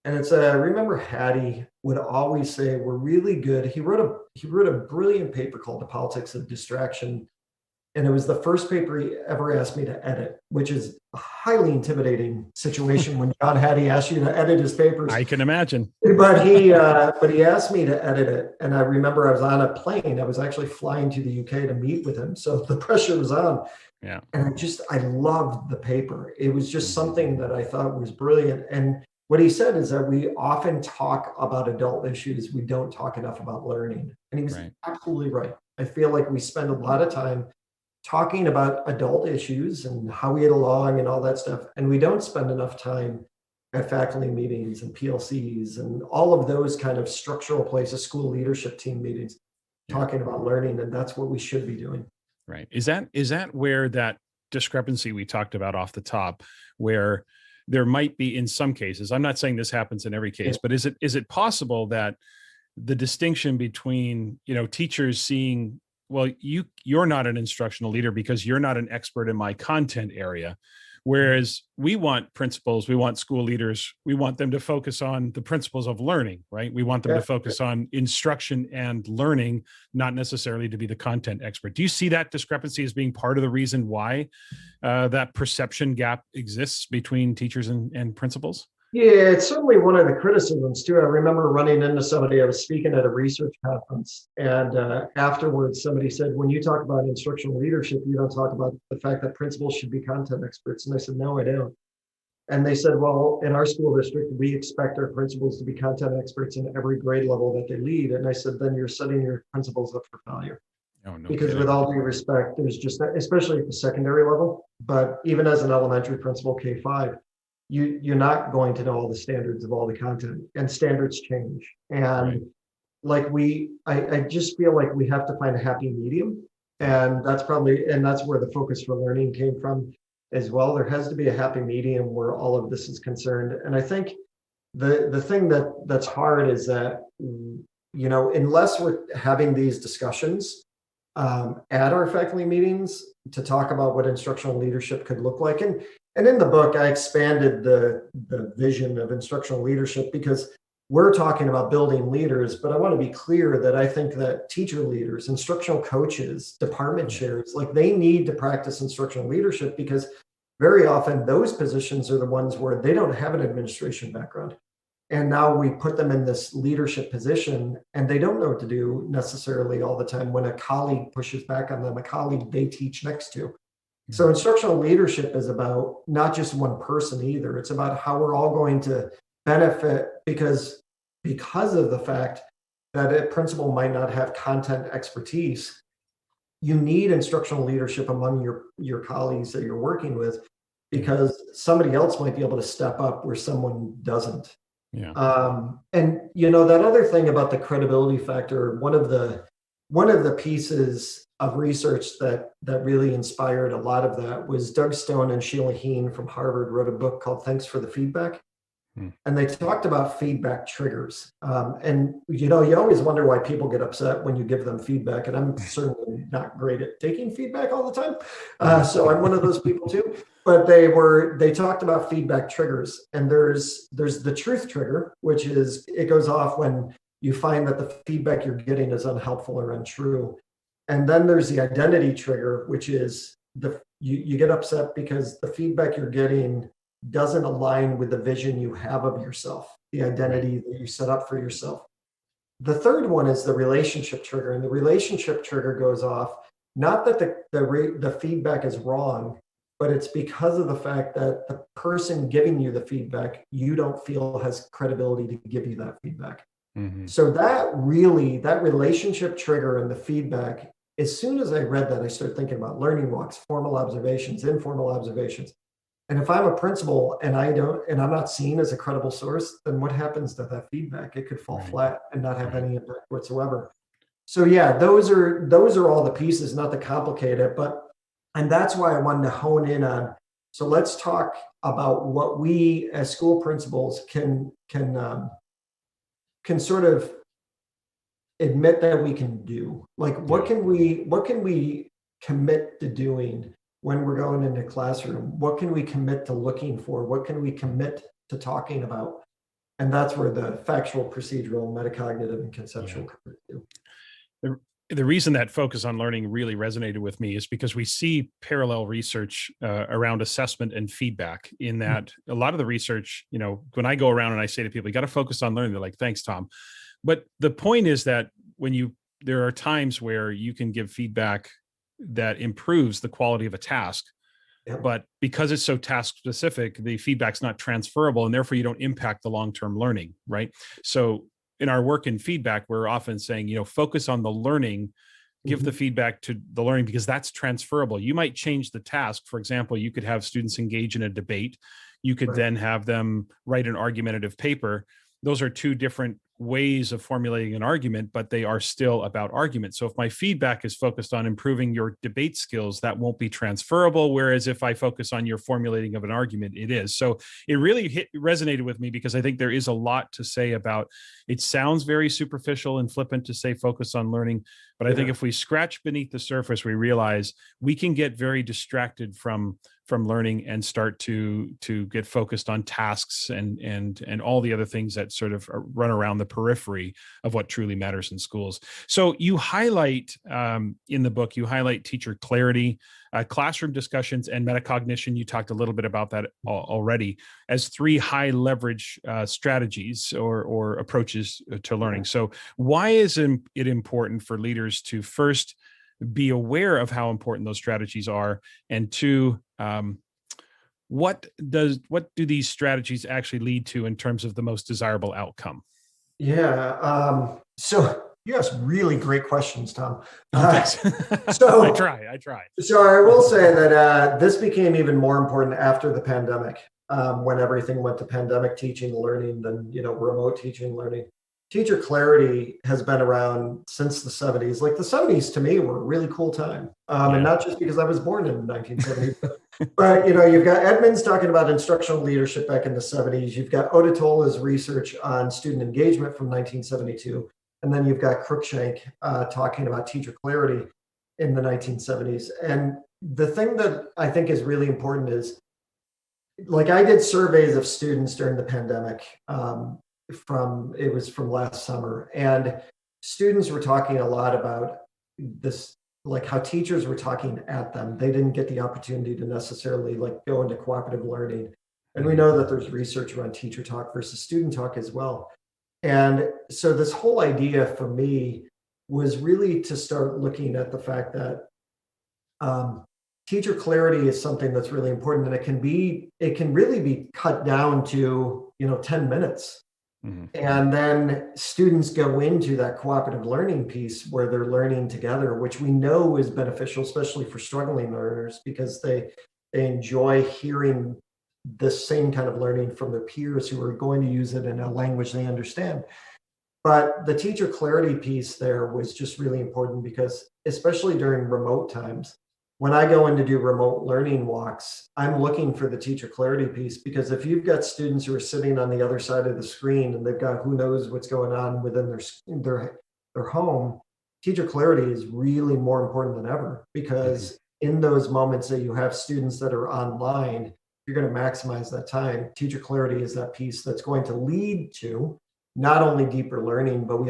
And it's remember Hattie would always say, we're really good. He wrote a brilliant paper called The Politics of Distraction. And it was the first paper he ever asked me to edit, which is a highly intimidating situation when John Hattie asked you to edit his papers. I can imagine. But he asked me to edit it. And I remember I was on a plane. I was actually flying to the UK to meet with him. So the pressure was on. Yeah. And I loved the paper. It was just something that I thought was brilliant. And what he said is that we often talk about adult issues. We don't talk enough about learning. And he was absolutely right. I feel like we spend a lot of time talking about adult issues and how we get along and all that stuff. And we don't spend enough time at faculty meetings and PLCs and all of those kind of structural places, school leadership team meetings, talking about learning. And that's what we should be doing. Right. Is that where that discrepancy we talked about off the top, where there might be in some cases, I'm not saying this happens in every case, but is it possible that the distinction between, teachers seeing, well, you're not an instructional leader because you're not an expert in my content area. Whereas we want principals, we want school leaders, we want them to focus on the principles of learning, right? We want them to focus on instruction and learning, not necessarily to be the content expert. Do you see that discrepancy as being part of the reason why that perception gap exists between teachers and principals? Yeah, it's certainly one of the criticisms too. I remember running into somebody, I was speaking at a research conference, and afterwards somebody said, when you talk about instructional leadership, you don't talk about the fact that principals should be content experts. And I said, no, I don't. And they said, well, in our school district, we expect our principals to be content experts in every grade level that they lead. And I said, then you're setting your principals up for failure. Oh, no Because kidding. with all due respect, there's just, especially at the secondary level, but even as an elementary principal, K-5, you're not going to know all the standards of all the content, and standards change. And I just feel like we have to find a happy medium. And that's where the focus for learning came from as well. There has to be a happy medium where all of this is concerned. And I think the thing that's hard is that, unless we're having these discussions at our faculty meetings to talk about what instructional leadership could look like. And in the book, I expanded the vision of instructional leadership because we're talking about building leaders, but I want to be clear that I think that teacher leaders, instructional coaches, department chairs, they need to practice instructional leadership, because very often those positions are the ones where they don't have an administration background. And now we put them in this leadership position and they don't know what to do necessarily all the time when a colleague pushes back on them, a colleague they teach next to. So instructional leadership is about not just one person either. It's about how we're all going to benefit because of the fact that a principal might not have content expertise. You need instructional leadership among your colleagues that you're working with, because somebody else might be able to step up where someone doesn't. Yeah. And that other thing about the credibility factor, one of the pieces of research that really inspired a lot of that was Doug Stone and Sheila Heen from Harvard wrote a book called Thanks for the Feedback. And they talked about feedback triggers. And you always wonder why people get upset when you give them feedback. And I'm certainly not great at taking feedback all the time. So I'm one of those people too. But they talked about feedback triggers. And there's the truth trigger, which is it goes off when you find that the feedback you're getting is unhelpful or untrue. And then there's the identity trigger, which is you get upset because the feedback you're getting doesn't align with the vision you have of yourself, the identity that you set up for yourself. The third one is the relationship trigger, and the relationship trigger goes off, not that the feedback is wrong, but it's because of the fact that the person giving you the feedback, you don't feel has credibility to give you that feedback. Mm-hmm. So that relationship trigger and the feedback, as soon as I read that, I started thinking about learning walks, formal observations, informal observations. And if I'm a principal and I'm not seen as a credible source, then what happens to that feedback? It could fall flat and not have any impact whatsoever. So yeah, those are all the pieces, not to complicate it, and that's why I wanted to hone in on. So let's talk about what we as school principals can sort of admit that we can do. What can we commit to doing when we're going into classroom? What can we commit to looking for? What can we commit to talking about? And that's where the factual, procedural, metacognitive, and conceptual come into. The reason that focus on learning really resonated with me is because we see parallel research around assessment and feedback, in that a lot of the research, when I go around and I say to people, you got to focus on learning, they're like, thanks, Tom. But the point is that there are times where you can give feedback that improves the quality of a task, but because it's so task specific, the feedback's not transferable, and therefore you don't impact the long-term learning, right? So in our work in feedback, we're often saying, focus on the learning, give the feedback to the learning, because that's transferable. You might change the task. For example, you could have students engage in a debate. You could then have them write an argumentative paper. Those are two different ways of formulating an argument, but they are still about argument. So if my feedback is focused on improving your debate skills, that won't be transferable. Whereas if I focus on your formulating of an argument, it is. So it really resonated with me, because I think there is a lot to say about, it sounds very superficial and flippant to say focus on learning. But I think if we scratch beneath the surface, we realize we can get very distracted from learning and start to get focused on tasks and all the other things that sort of run around the periphery of what truly matters in schools. So you highlight in the book, teacher clarity, classroom discussions, and metacognition. You talked a little bit about that already as three high leverage strategies or approaches to learning. So why is it important for leaders to first be aware of how important those strategies are, and two, what do these strategies actually lead to in terms of the most desirable outcome? Yeah. So you ask really great questions, Tom. Oh, thanks. So I try. So I will say that this became even more important after the pandemic, when everything went to pandemic teaching and learning, then remote teaching and learning. Teacher clarity has been around since the 70s. Like the 70s to me were a really cool time, and not just because I was born in 1970, but you've got Edmonds talking about instructional leadership back in the 70s. You've got Odetola's research on student engagement from 1972, and then you've got Cruikshank talking about teacher clarity in the 1970s. And the thing that I think is really important is, like, I did surveys of students during the pandemic. It was from last summer, and students were talking a lot about this, like how teachers were talking at them. They didn't get the opportunity to necessarily like go into cooperative learning. And we know that there's research around teacher talk versus student talk as well. And so this whole idea for me was really to start looking at the fact that teacher clarity is something that's really important, and it can really be cut down to 10 minutes. Mm-hmm. And then students go into that cooperative learning piece where they're learning together, which we know is beneficial, especially for struggling learners, because they enjoy hearing the same kind of learning from their peers who are going to use it in a language they understand. But the teacher clarity piece there was just really important because, especially during remote times, when I go in to do remote learning walks, I'm looking for the teacher clarity piece, because if you've got students who are sitting on the other side of the screen and they've got who knows what's going on within their home, teacher clarity is really more important than ever, because in those moments that you have students that are online, you're going to maximize that time. Teacher clarity is that piece that's going to lead to not only deeper learning, but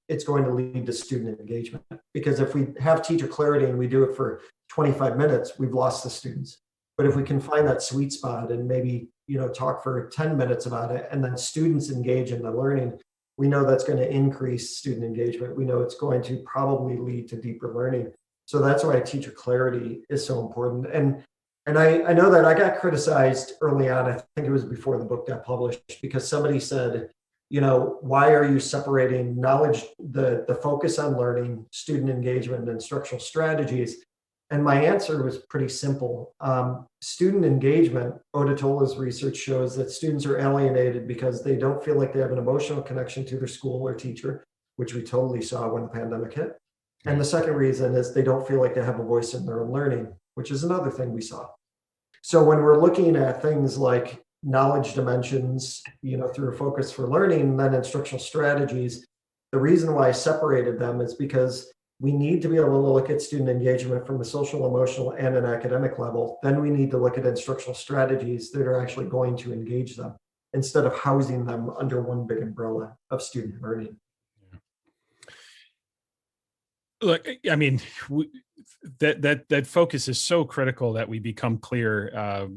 it's going to lead to student engagement. Because if we have teacher clarity and we do it for 25 minutes, we've lost the students. But if we can find that sweet spot and maybe, talk for 10 minutes about it, and then students engage in the learning, we know that's going to increase student engagement. We know it's going to probably lead to deeper learning. So that's why teacher clarity is so important. And I know that I got criticized early on, I think it was before the book got published, because somebody said, why are you separating knowledge, the focus on learning, student engagement, and instructional strategies? And my answer was pretty simple. Student engagement, Odetola's research shows that students are alienated because they don't feel like they have an emotional connection to their school or teacher, which we totally saw when the pandemic hit. And the second reason is they don't feel like they have a voice in their own learning, which is another thing we saw. So when we're looking at things like knowledge dimensions, through a focus for learning, and then instructional strategies, the reason why I separated them is because we need to be able to look at student engagement from a social, emotional, and an academic level. Then we need to look at instructional strategies that are actually going to engage them, instead of housing them under one big umbrella of student learning. Look, I mean, that focus is so critical, that we become clear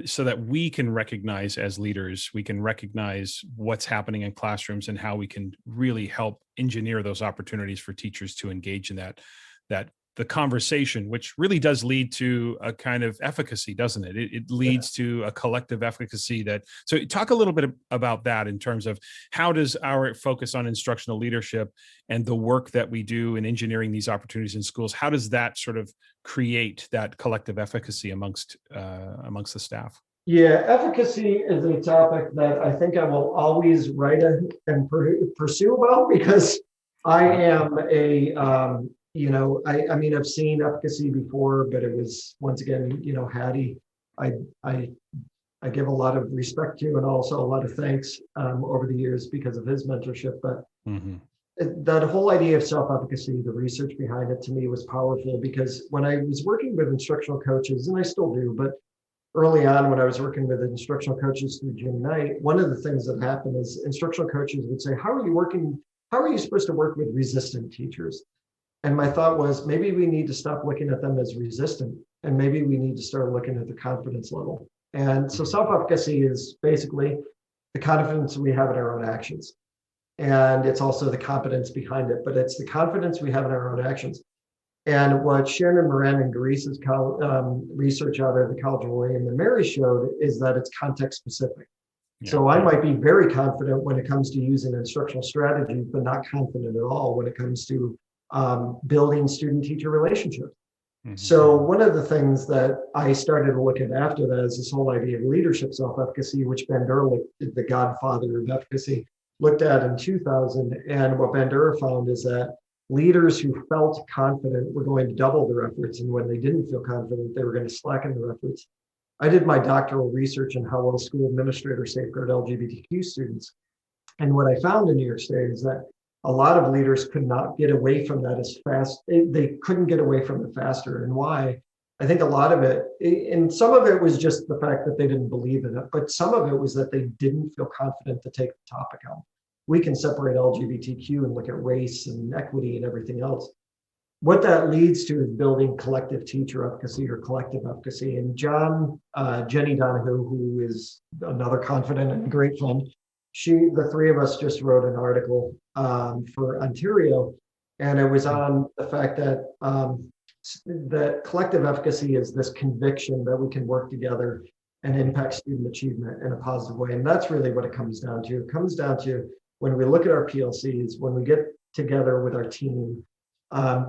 so that we can recognize, as leaders, we can recognize what's happening in classrooms and how we can really help engineer those opportunities for teachers to engage in that the conversation, which really does lead to a kind of efficacy, doesn't it? It leads to a collective efficacy. So talk a little bit about that in terms of how does our focus on instructional leadership and the work that we do in engineering these opportunities in schools, how does that sort of create that collective efficacy amongst the staff? Yeah, efficacy is a topic that I think I will always write and pursue about, because I am I've seen efficacy before, but it was, once again, Hattie, I give a lot of respect to, and also a lot of thanks over the years because of his mentorship. But that whole idea of self-efficacy, the research behind it, to me was powerful, because when I was working with instructional coaches, and I still do, but early on when I was working with instructional coaches through Jim Knight, one of the things that happened is instructional coaches would say, how are you supposed to work with resistant teachers? And my thought was, maybe we need to stop looking at them as resistant, and maybe we need to start looking at the confidence level. And so self-efficacy is basically the confidence we have in our own actions. And it's also the competence behind it, but it's the confidence we have in our own actions. And what Shannon Moran and Garis's research out of the College of William and Mary showed is that it's context specific. Yeah. So I might be very confident when it comes to using instructional strategies, but not confident at all when it comes to building student-teacher relationships. Mm-hmm. So one of the things that I started to look at after that is this whole idea of leadership self-efficacy, which Bandura, the godfather of efficacy, looked at in 2000. And what Bandura found is that leaders who felt confident were going to double their efforts. And when they didn't feel confident, they were going to slacken their efforts. I did my doctoral research on how well school administrators safeguard LGBTQ students. And what I found in New York State is that a lot of leaders could not get away from that as fast. They couldn't get away from it faster. And why? I think a lot of it, and some of it was just the fact that they didn't believe in it, but some of it was that they didn't feel confident to take the topic on. We can separate LGBTQ and look at race and equity and everything else. What that leads to is building collective teacher efficacy or collective efficacy. And Jenny Donahue, who is another confident and great friend, the three of us just wrote an article for Ontario, and it was on the fact that that collective efficacy is this conviction that we can work together and impact student achievement in a positive way. And that's really what it comes down to. It comes down to when we look at our PLCs, when we get together with our team,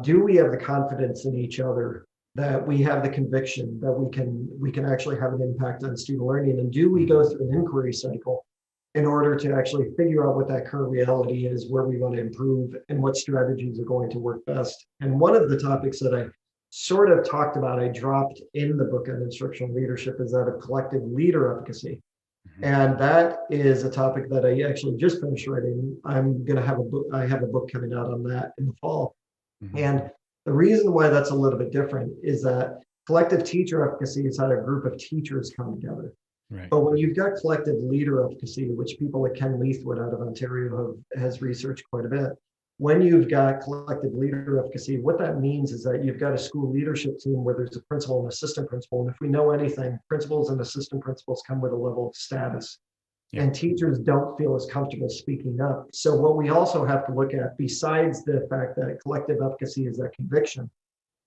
do we have the confidence in each other that we have the conviction that we can actually have an impact on student learning? And do we go through an inquiry cycle in order to actually figure out what that current reality is, where we want to improve, and what strategies are going to work best? And one of the topics that I sort of talked about, I dropped in the book on instructional leadership, is that of collective leader efficacy. Mm-hmm. And that is a topic that I actually just finished writing. I'm going to have a book. I have a book coming out on that in the fall. Mm-hmm. And the reason why that's a little bit different is that collective teacher efficacy is how a group of teachers come together. Right. But when you've got collective leader efficacy, which people like Ken Leithwood out of Ontario has researched quite a bit, when you've got collective leader efficacy, what that means is that you've got a school leadership team where there's a principal and assistant principal. And if we know anything, principals and assistant principals come with a level of status. Yeah. And teachers don't feel as comfortable speaking up. So what we also have to look at, besides the fact that collective efficacy is that conviction,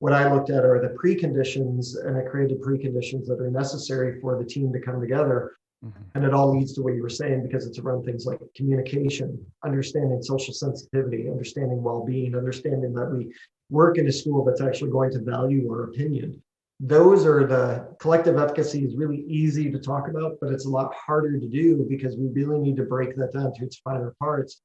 what I looked at are the preconditions, and I created preconditions that are necessary for the team to come together. Mm-hmm. And it all leads to what you were saying, because it's around things like communication, understanding social sensitivity, understanding well-being, understanding that we work in a school that's actually going to value our opinion. Those are the collective efficacy is really easy to talk about, but it's a lot harder to do because we really need to break that down to its finer parts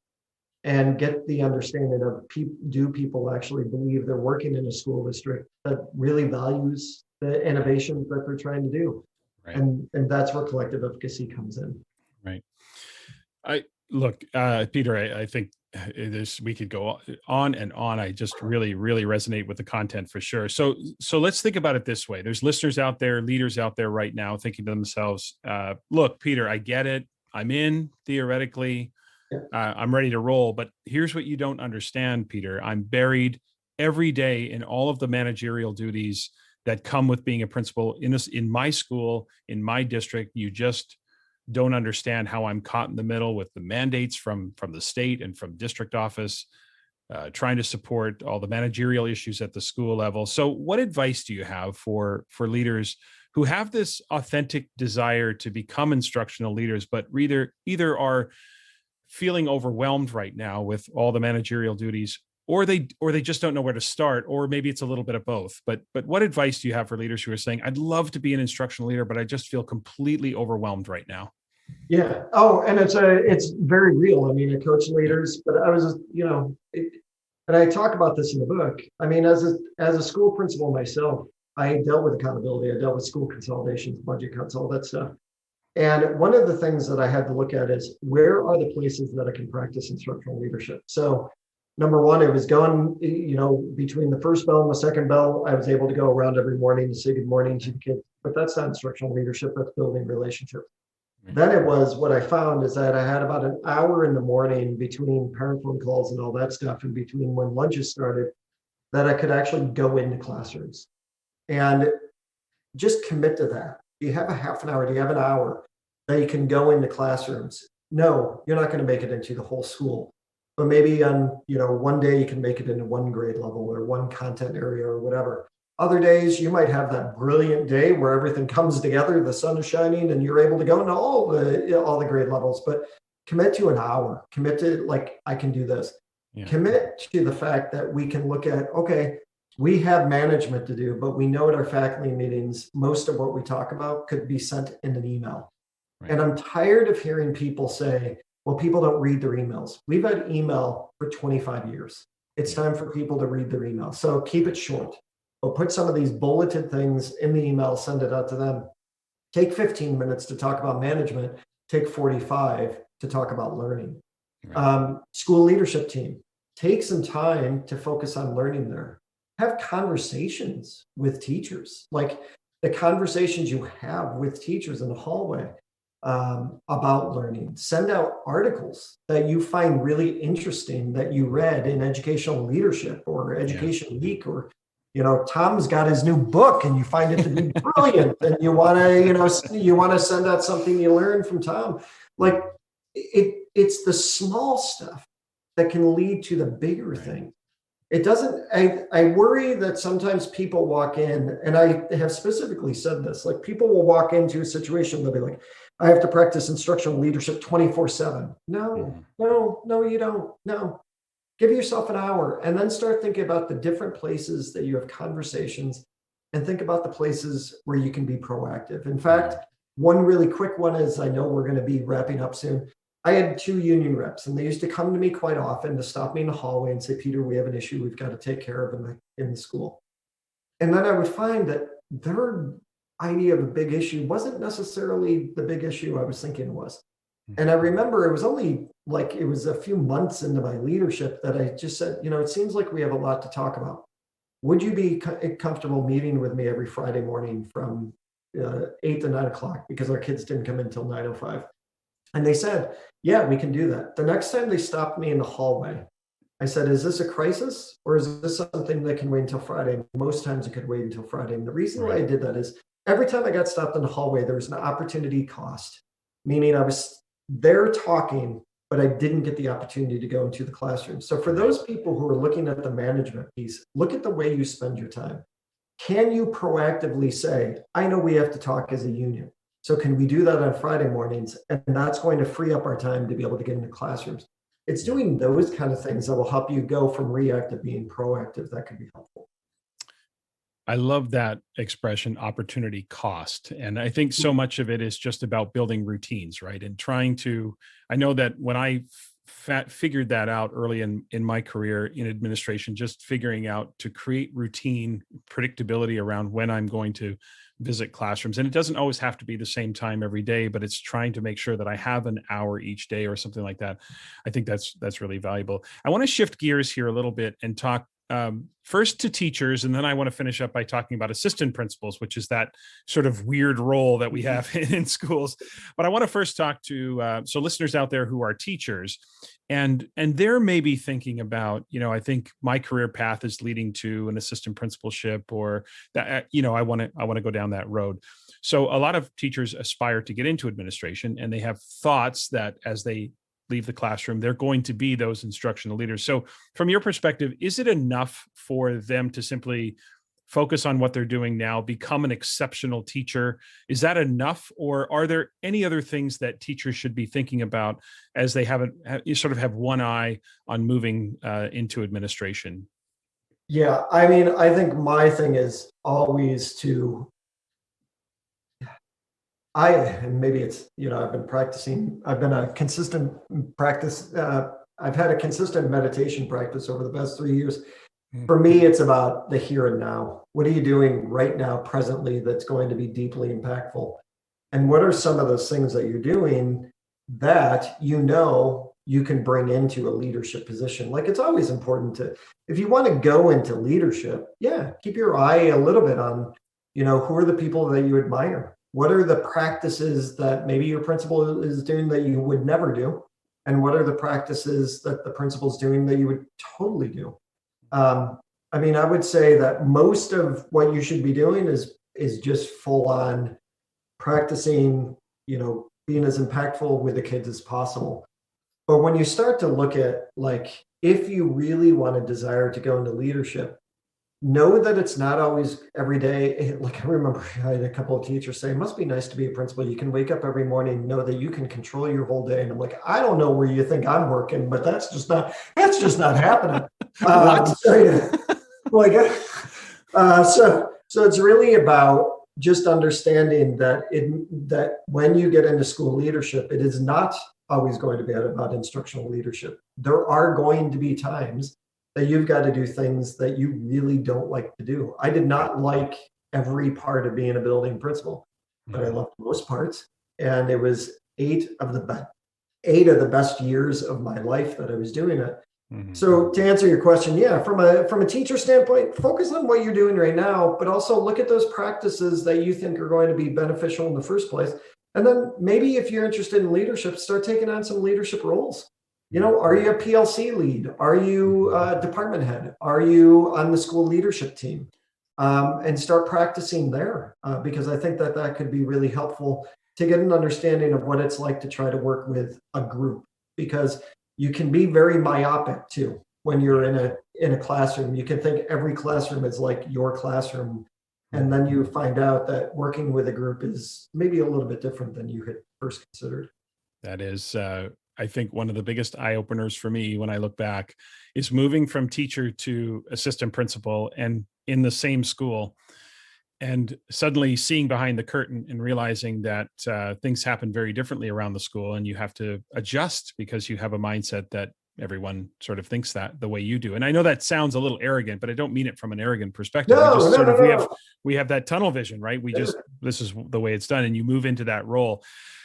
and get the understanding of do people actually believe they're working in a school district that really values the innovations that they're trying to do. Right. And that's where collective efficacy comes in. Right. Peter, I think we could go on and on. I just really, really resonate with the content for sure. So let's think about it this way. There's listeners out there, leaders out there right now thinking to themselves, look, Peter, I get it. I'm in theoretically. I'm ready to roll. But here's what you don't understand, Peter. I'm buried every day in all of the managerial duties that come with being a principal in my school, in my district. You just don't understand how I'm caught in the middle with the mandates from the state and from district office, trying to support all the managerial issues at the school level. So what advice do you have for leaders who have this authentic desire to become instructional leaders, but either are feeling overwhelmed right now with all the managerial duties, or they just don't know where to start, or maybe it's a little bit of both. But what advice do you have for leaders who are saying, I'd love to be an instructional leader, but I just feel completely overwhelmed right now? Yeah. Oh, and it's very real. I mean, I coach leaders, but I was, and I talk about this in the book. I mean, as a school principal myself, I dealt with accountability. I dealt with school consolidations, budget cuts, all that stuff. And one of the things that I had to look at is, where are the places that I can practice instructional leadership? So number one, it was going, between the first bell and the second bell, I was able to go around every morning to say good morning to the kids. But that's not instructional leadership, that's building relationships. Mm-hmm. Then it was, what I found is that I had about an hour in the morning between parent phone calls and all that stuff, and between when lunches started, that I could actually go into classrooms and just commit to that. Do you have a half an hour? Do you have an hour that you can go into classrooms? No, you're not going to make it into the whole school. but maybe on, one day you can make it into one grade level or one content area or whatever. Other days you might have that brilliant day where everything comes together, the sun is shining, and you're able to go into all the grade levels. But commit to an hour. Commit to, like, I can do this. Yeah. Commit to the fact that we can look at, okay, we have management to do, but we know at our faculty meetings, most of what we talk about could be sent in an email. Right. And I'm tired of hearing people say, well, people don't read their emails. We've had email for 25 years. It's time for people to read their email. So keep it short. But put some of these bulleted things in the email, send it out to them. Take 15 minutes to talk about management. Take 45 to talk about learning. Right. School leadership team, take some time to focus on learning there. Have conversations with teachers, like the conversations you have with teachers in the hallway about learning. Send out articles that you find really interesting that you read in Educational Leadership or Education Week, or Tom's got his new book and you find it to be brilliant and you want to send out something you learned from Tom. Like it's the small stuff that can lead to the bigger thing. It doesn't, I worry that sometimes people walk in, and I have specifically said this, like people will walk into a situation, they'll be like, I have to practice instructional leadership 24/7. No, you don't. No. Give yourself an hour and then start thinking about the different places that you have conversations, and think about the places where you can be proactive. In fact, one really quick one is, I know we're going to be wrapping up soon. I had 2 union reps, and they used to come to me quite often to stop me in the hallway and say, Peter, we have an issue we've got to take care of in the school. And then I would find that their idea of a big issue wasn't necessarily the big issue I was thinking it was. And I remember it was only like, it was a few months into my leadership that I just said, it seems like we have a lot to talk about. Would you be comfortable meeting with me every Friday morning from 8 to 9 o'clock, because our kids didn't come in until 9:05? And they said, yeah, we can do that. The next time they stopped me in the hallway, I said, is this a crisis or is this something that can wait until Friday? Most times it could wait until Friday. And the reason why I did that is every time I got stopped in the hallway, there was an opportunity cost, meaning I was there talking, but I didn't get the opportunity to go into the classroom. So for those people who are looking at the management piece, look at the way you spend your time. Can you proactively say, I know we have to talk as a union, so can we do that on Friday mornings? And that's going to free up our time to be able to get into classrooms. It's doing those kind of things that will help you go from reactive being proactive. That could be helpful. I love that expression, opportunity cost. And I think so much of it is just about building routines, right? And trying to, I know that when I figured that out early in my career in administration, just figuring out to create routine predictability around when I'm going to visit classrooms. And it doesn't always have to be the same time every day, but it's trying to make sure that I have an hour each day or something like that. I think that's really valuable. I want to shift gears here a little bit and talk first to teachers, and then I want to finish up by talking about assistant principals, which is that sort of weird role that we have in schools. But I want to first talk to so listeners out there who are teachers, and they're maybe thinking about, I think my career path is leading to an assistant principalship, or that, I want to go down that road. So a lot of teachers aspire to get into administration, and they have thoughts that as they leave the classroom, they're going to be those instructional leaders. So from your perspective, is it enough for them to simply focus on what they're doing now, become an exceptional teacher? Is that enough? Or are there any other things that teachers should be thinking about as they sort of have one eye on moving into administration? Yeah, I mean, I think my thing is always to, and maybe it's, I've been practicing, I've been a consistent practice. I've had a consistent meditation practice over the past 3 years. For me, it's about the here and now. What are you doing right now, presently, that's going to be deeply impactful? And what are some of those things that you're doing that you can bring into a leadership position? Like, it's always important to, if you want to go into leadership, keep your eye a little bit on, who are the people that you admire? What are the practices that maybe your principal is doing that you would never do? And what are the practices that the principal's doing that you would totally do? I mean, I would say that most of what you should be doing is just full on practicing, being as impactful with the kids as possible. But when you start to look at, like, if you really want to desire to go into leadership, know that it's not always every day. Like, I remember I had a couple of teachers say, it must be nice to be a principal. You can wake up every morning and know that you can control your whole day. And I'm like, I don't know where you think I'm working, but that's just not happening. What? Like, so it's really about just understanding that when you get into school leadership, it is not always going to be about instructional leadership. There are going to be times that you've got to do things that you really don't like to do. I did not like every part of being a building principal, but I loved most parts. And it was 8 of the best years of my life that I was doing it. So to answer your question, yeah, from a teacher standpoint, focus on what you're doing right now, but also look at those practices that you think are going to be beneficial in the first place. And then maybe if you're interested in leadership, start taking on some leadership roles. Are you a PLC lead? Are you a department head? Are you on the school leadership team? And start practicing there, because I think that could be really helpful to get an understanding of what it's like to try to work with a group, because you can be very myopic too when you're in a classroom. You can think every classroom is like your classroom, and then you find out that working with a group is maybe a little bit different than you had first considered. That is, I think, one of the biggest eye openers for me when I look back is moving from teacher to assistant principal and in the same school, and suddenly seeing behind the curtain and realizing that things happen very differently around the school, and you have to adjust because you have a mindset that everyone sort of thinks that the way you do. And I know that sounds a little arrogant, but I don't mean it from an arrogant perspective. We have that tunnel vision, right? This is the way it's done, and you move into that role.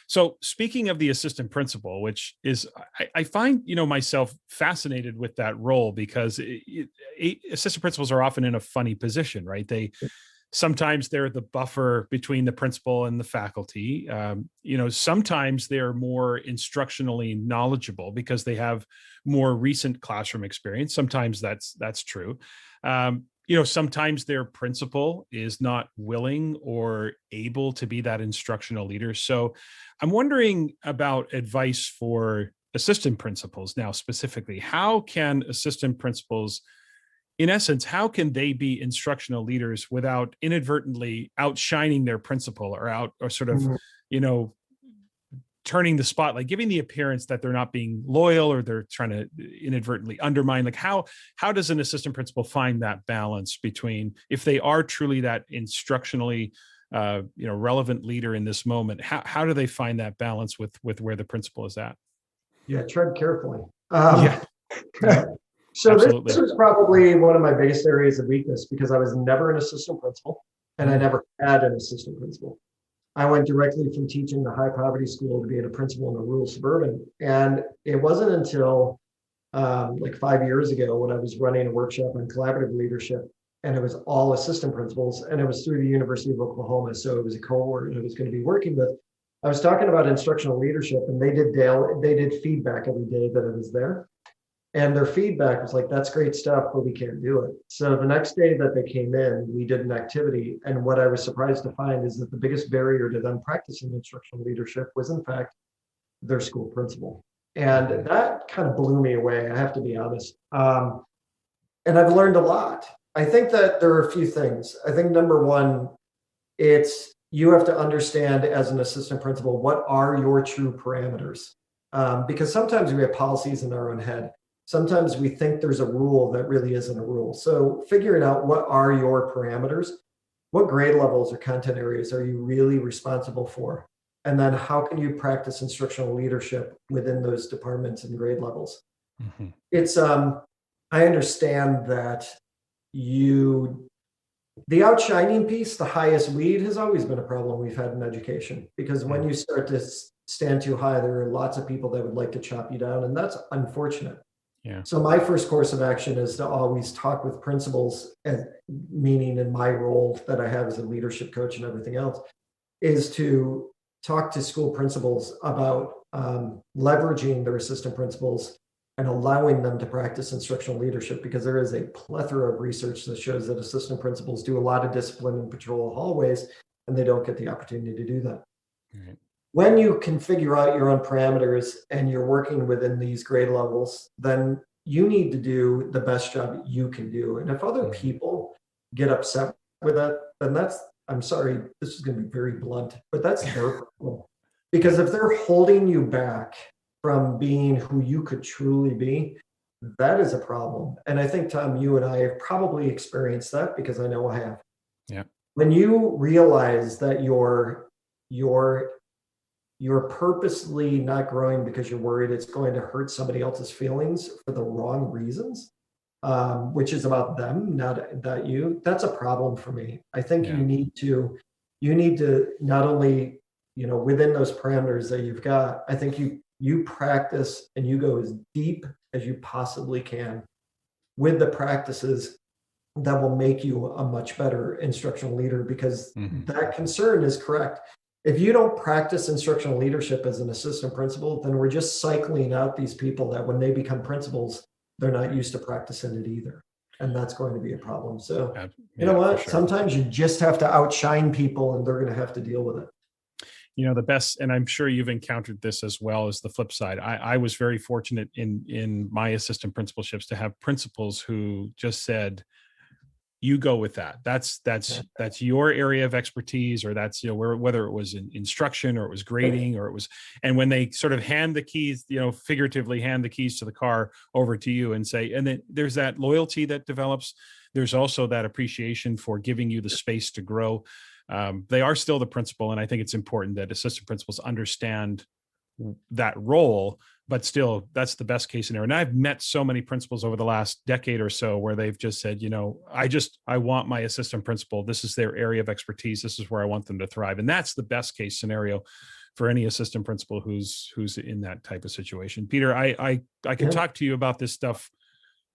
So speaking of the assistant principal, which is, I find, myself fascinated with that role, because assistant principals are often in a funny position, right? Sometimes they're the buffer between the principal and the faculty. Sometimes they're more instructionally knowledgeable because they have more recent classroom experience. Sometimes that's true. Sometimes their principal is not willing or able to be that instructional leader. So I'm wondering about advice for assistant principals now specifically. How can assistant principals, in essence, how can they be instructional leaders without inadvertently outshining their principal or sort of, turning the spotlight, giving the appearance that they're not being loyal or they're trying to inadvertently undermine? Like, how does an assistant principal find that balance between, if they are truly that instructionally relevant leader in this moment, how do they find that balance with where the principal is at? Yeah, tread carefully. Yeah. So Absolutely. this was probably one of my biggest areas of weakness, because I was never an assistant principal, and I never had an assistant principal. I went directly from teaching the high poverty school to being a principal in a rural suburban. And it wasn't until like 5 years ago when I was running a workshop on collaborative leadership, and it was all assistant principals, and it was through the University of Oklahoma. So it was a cohort I was going to be working with. I was talking about instructional leadership, and they did feedback every day that I was there. And their feedback was like, that's great stuff, but we can't do it. So the next day that they came in, we did an activity. And what I was surprised to find is that the biggest barrier to them practicing instructional leadership was, in fact, their school principal. And that kind of blew me away, I have to be honest. And I've learned a lot. I think that there are a few things. I think number one, you have to understand as an assistant principal, what are your true parameters? Because sometimes we have policies in our own head. Sometimes we think there's a rule that really isn't a rule. So figuring out what are your parameters, what grade levels or content areas are you really responsible for? And then how can you practice instructional leadership within those departments and grade levels? It's, I understand that the outshining piece, the highest weed, has always been a problem we've had in education, because when you start to stand too high, there are lots of people that would like to chop you down, and that's unfortunate. Yeah. So my first course of action is to always talk with principals, meaning in my role that I have as a leadership coach and everything else, is to talk to school principals about leveraging their assistant principals and allowing them to practice instructional leadership, because there is a plethora of research that shows that assistant principals do a lot of discipline and patrol hallways, and they don't get the opportunity to do that. Right. when you can figure out your own parameters and you're working within these grade levels, then you need to do the best job you can do. And if other people get upset with that, then I'm sorry, this is going to be very blunt, but that's their problem. Because if they're holding you back from being who you could truly be, that is a problem. And I think, Tom, you and I have probably experienced that because I know I have. Yeah. When you realize that you're purposely not growing because you're worried it's going to hurt somebody else's feelings for the wrong reasons, which is about them, not you, that's a problem for me. I think you need to not only, within those parameters that you've got, I think you practice and you go as deep as you possibly can with the practices that will make you a much better instructional leader, because that concern is correct. If you don't practice instructional leadership as an assistant principal, then we're just cycling out these people that when they become principals, they're not used to practicing it either. And that's going to be a problem. So, you know what? Sure. Sometimes you just have to outshine people and they're going to have to deal with it. The best, and I'm sure you've encountered this as well as the flip side. I was very fortunate in my assistant principalships to have principals who just said, you go with that. That's your area of expertise, or that's, whether it was in instruction or it was grading or it was, and when they sort of hand the keys, figuratively hand the keys to the car over to you and say, and then there's that loyalty that develops. There's also that appreciation for giving you the space to grow. They are still the principal. And I think it's important that assistant principals understand that role, but still that's the best case scenario. And I've met so many principals over the last decade or so where they've just said, I want my assistant principal. This is their area of expertise. This is where I want them to thrive. And that's the best case scenario for any assistant principal who's in that type of situation. Peter, I can talk to you about this stuff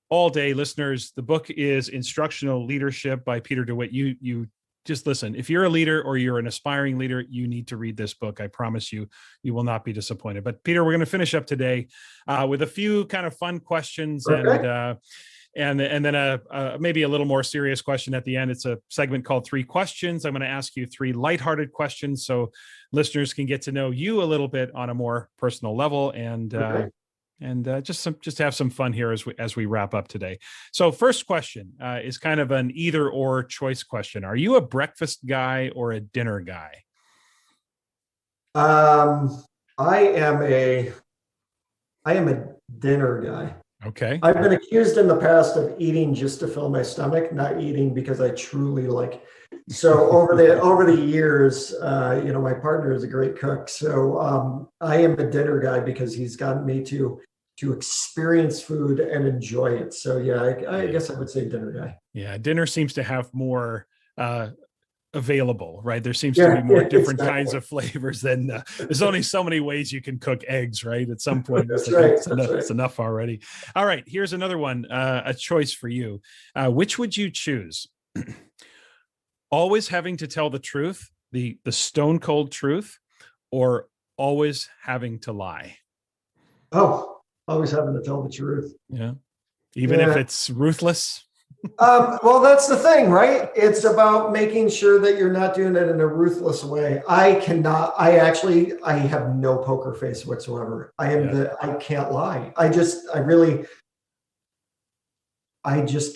all day. Listeners, the book is Instructional Leadership by Peter DeWitt. You just listen. If you're a leader or you're an aspiring leader, you need to read this book. I promise you, you will not be disappointed. But Peter, we're going to finish up today with a few kind of fun questions, and then maybe a little more serious question at the end. It's a segment called 3 Questions. I'm going to ask you 3 lighthearted questions so listeners can get to know you a little bit on a more personal level, and just have some fun here as we wrap up today. So first question is kind of an either or choice question. Are you a breakfast guy or a dinner guy? I am a dinner guy. Okay. I've been accused in the past of eating just to fill my stomach, not eating because I truly like. So over the years, my partner is a great cook. So I am a dinner guy because he's gotten me to experience food and enjoy it. So I guess I would say dinner guy. Yeah, dinner seems to have more available, right? There seems to be more different kinds of flavors than there's only so many ways you can cook eggs, right? At some point, it's enough already. All right, here's another one, a choice for you. Which would you choose? Always having to tell the truth, the stone cold truth, or always having to lie? Oh, always having to tell the truth. Yeah. Even if it's ruthless. Well, that's the thing, right? It's about making sure that you're not doing it in a ruthless way. I have no poker face whatsoever. I can't lie. I just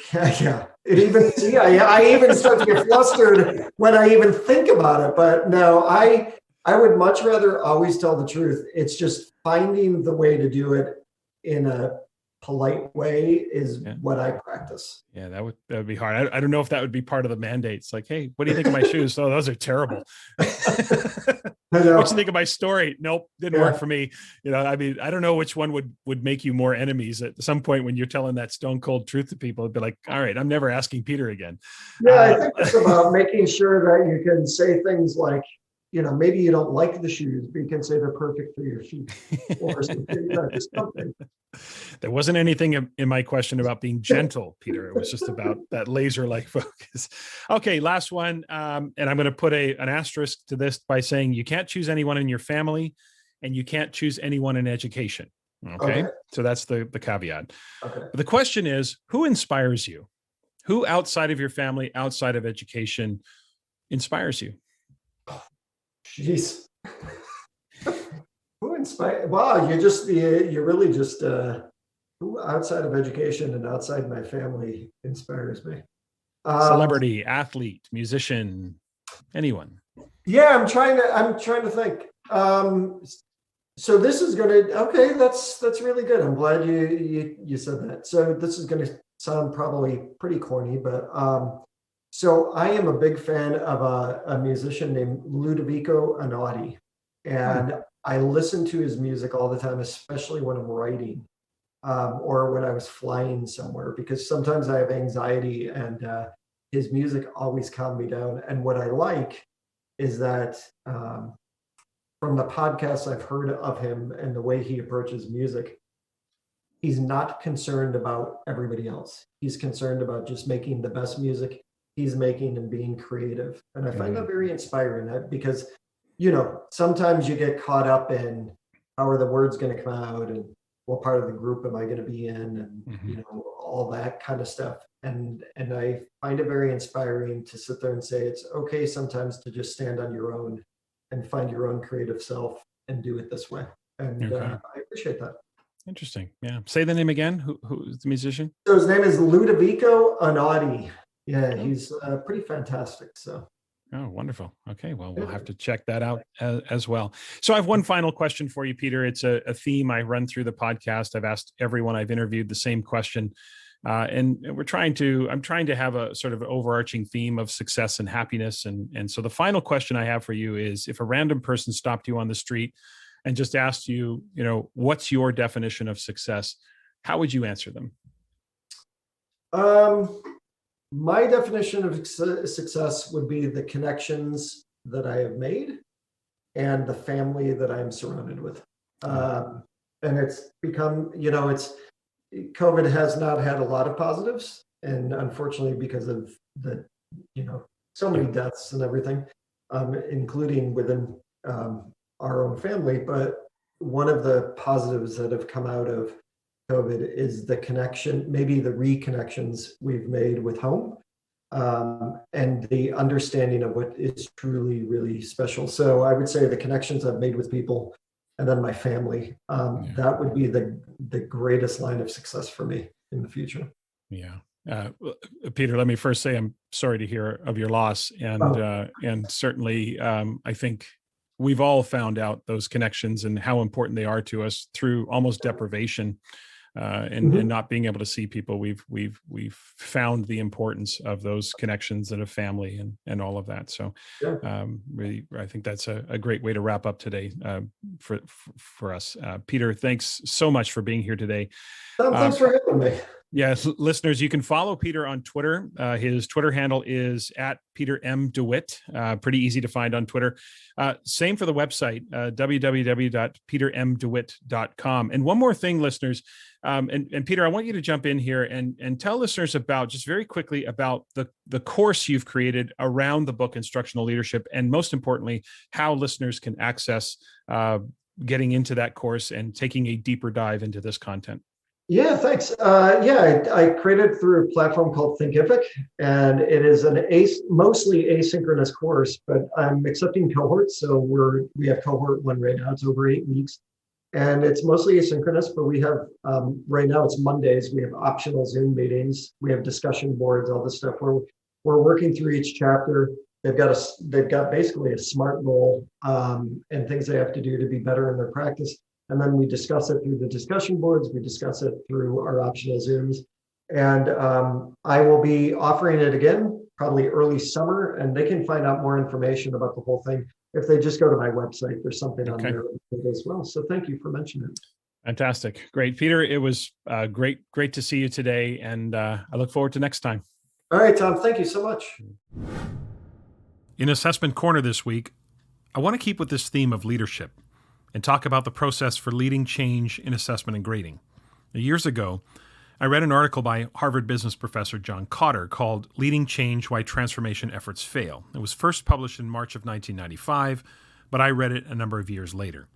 can't. Yeah. I even start to get flustered when I even think about it. But no, I would much rather always tell the truth. It's just finding the way to do it in a polite way is what I practice. Yeah, that would be hard. I don't know if that would be part of the mandate. It's like, hey, what do you think of my shoes? Oh, those are terrible. What do you think of my story? Nope, didn't work for me. I don't know which one would make you more enemies at some point when you're telling that stone cold truth to people. It'd be like, all right, I'm never asking Peter again. Yeah, I think it's about making sure that you can say things like, maybe you don't like the shoes, but you can say they're perfect for your feet or something. There wasn't anything in my question about being gentle, Peter. It was just about that laser-like focus. Okay, last one. And I'm going to put an asterisk to this by saying you can't choose anyone in your family and you can't choose anyone in education. Okay. So that's the caveat. Okay. The question is, who inspires you? Who outside of your family, outside of education, inspires you? Jeez. inspired? Wow, you really just who outside of education and outside my family inspires me. Celebrity, athlete, musician, anyone. Yeah, I'm trying to think. So this is okay. That's really good. I'm glad you said that. So this is gonna sound probably pretty corny, but so I am a big fan of a musician named Ludovico Einaudi, and I listen to his music all the time, especially when I'm writing or when I was flying somewhere, because sometimes I have anxiety, and his music always calmed me down. And what I like is that from the podcasts I've heard of him and the way he approaches music, he's not concerned about everybody else. He's concerned about just making the best music he's making and being creative. And I find that very inspiring because, sometimes you get caught up in how are the words going to come out and what part of the group am I going to be in, and all that kind of stuff. And I find it very inspiring to sit there and say it's okay sometimes to just stand on your own and find your own creative self and do it this way. And I appreciate that. Interesting. Yeah. Say the name again. Who's the musician? So his name is Ludovico Einaudi. Yeah, he's pretty fantastic. So. Oh, wonderful. Okay. Well, we'll have to check that out as well. So I have one final question for you, Peter. It's a theme I run through the podcast. I've asked everyone I've interviewed the same question. And I'm trying to have a sort of overarching theme of success and happiness. And so the final question I have for you is, if a random person stopped you on the street and just asked you, what's your definition of success, how would you answer them? My definition of success would be the connections that I have made and the family that I'm surrounded with. And it's become, COVID has not had a lot of positives, and unfortunately, because of the, so many deaths and everything, including within our own family. But one of the positives that have come out of COVID is the connection, maybe the reconnections we've made with home, and the understanding of what is truly, really special. So I would say the connections I've made with people, and then my family, that would be the greatest line of success for me in the future. Yeah. Peter, let me first say I'm sorry to hear of your loss. And certainly I think we've all found out those connections and how important they are to us through almost deprivation. And not being able to see people, we've found the importance of those connections and a family and all of that. So, really, I think that's a great way to wrap up today for us. Peter, thanks so much for being here today. Thanks for having me. Yes, listeners, you can follow Peter on Twitter. His Twitter handle is @PeterMDeWitt. Pretty easy to find on Twitter. Same for the website, www.petermdewitt.com. And one more thing, listeners, and Peter, I want you to jump in here and tell listeners about, just very quickly, about the course you've created around the book Instructional Leadership, and most importantly, how listeners can access getting into that course and taking a deeper dive into this content. Yeah, thanks. I created through a platform called Thinkific, and it is mostly asynchronous course, but I'm accepting cohorts. So we have cohort 1 right now. It's over 8 weeks, and it's mostly asynchronous, but we have, right now it's Mondays. We have optional Zoom meetings. We have discussion boards, all this stuff where we're working through each chapter. They've got basically a SMART goal, and things they have to do to be better in their practice. And then we discuss it through the discussion boards. We discuss it through our optional Zooms. And I will be offering it again, probably early summer. And they can find out more information about the whole thing if they just go to my website. There's something on there as well. So thank you for mentioning it. Fantastic. Great. Peter, it was great to see you today. And I look forward to next time. All right, Tom. Thank you so much. In Assessment Corner this week, I want to keep with this theme of leadership and talk about the process for leading change in assessment and grading. Years ago, I read an article by Harvard business professor John Kotter called "Leading Change: Why Transformation Efforts Fail." It was first published in March of 1995, but I read it a number of years later.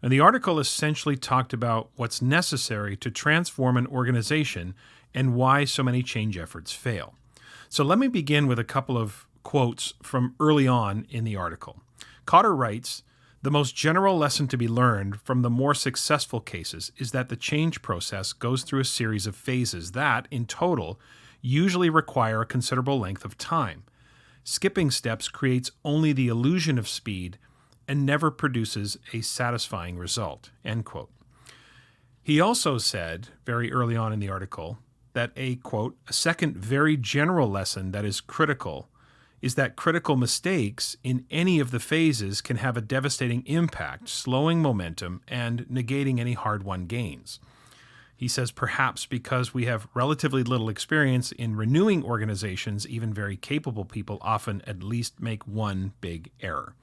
And the article essentially talked about what's necessary to transform an organization and why so many change efforts fail. So let me begin with a couple of quotes from early on in the article. Kotter writes, The most general lesson to be learned from the more successful cases is that the change process goes through a series of phases that, in total, usually require a considerable length of time. Skipping steps creates only the illusion of speed and never produces a satisfying result." End quote. He also said, very early on in the article, that a, quote, "a second very general lesson that is critical is that critical mistakes in any of the phases can have a devastating impact, slowing momentum and negating any hard-won gains." He says, perhaps because we have relatively little experience in renewing organizations, even very capable people often at least make one big error.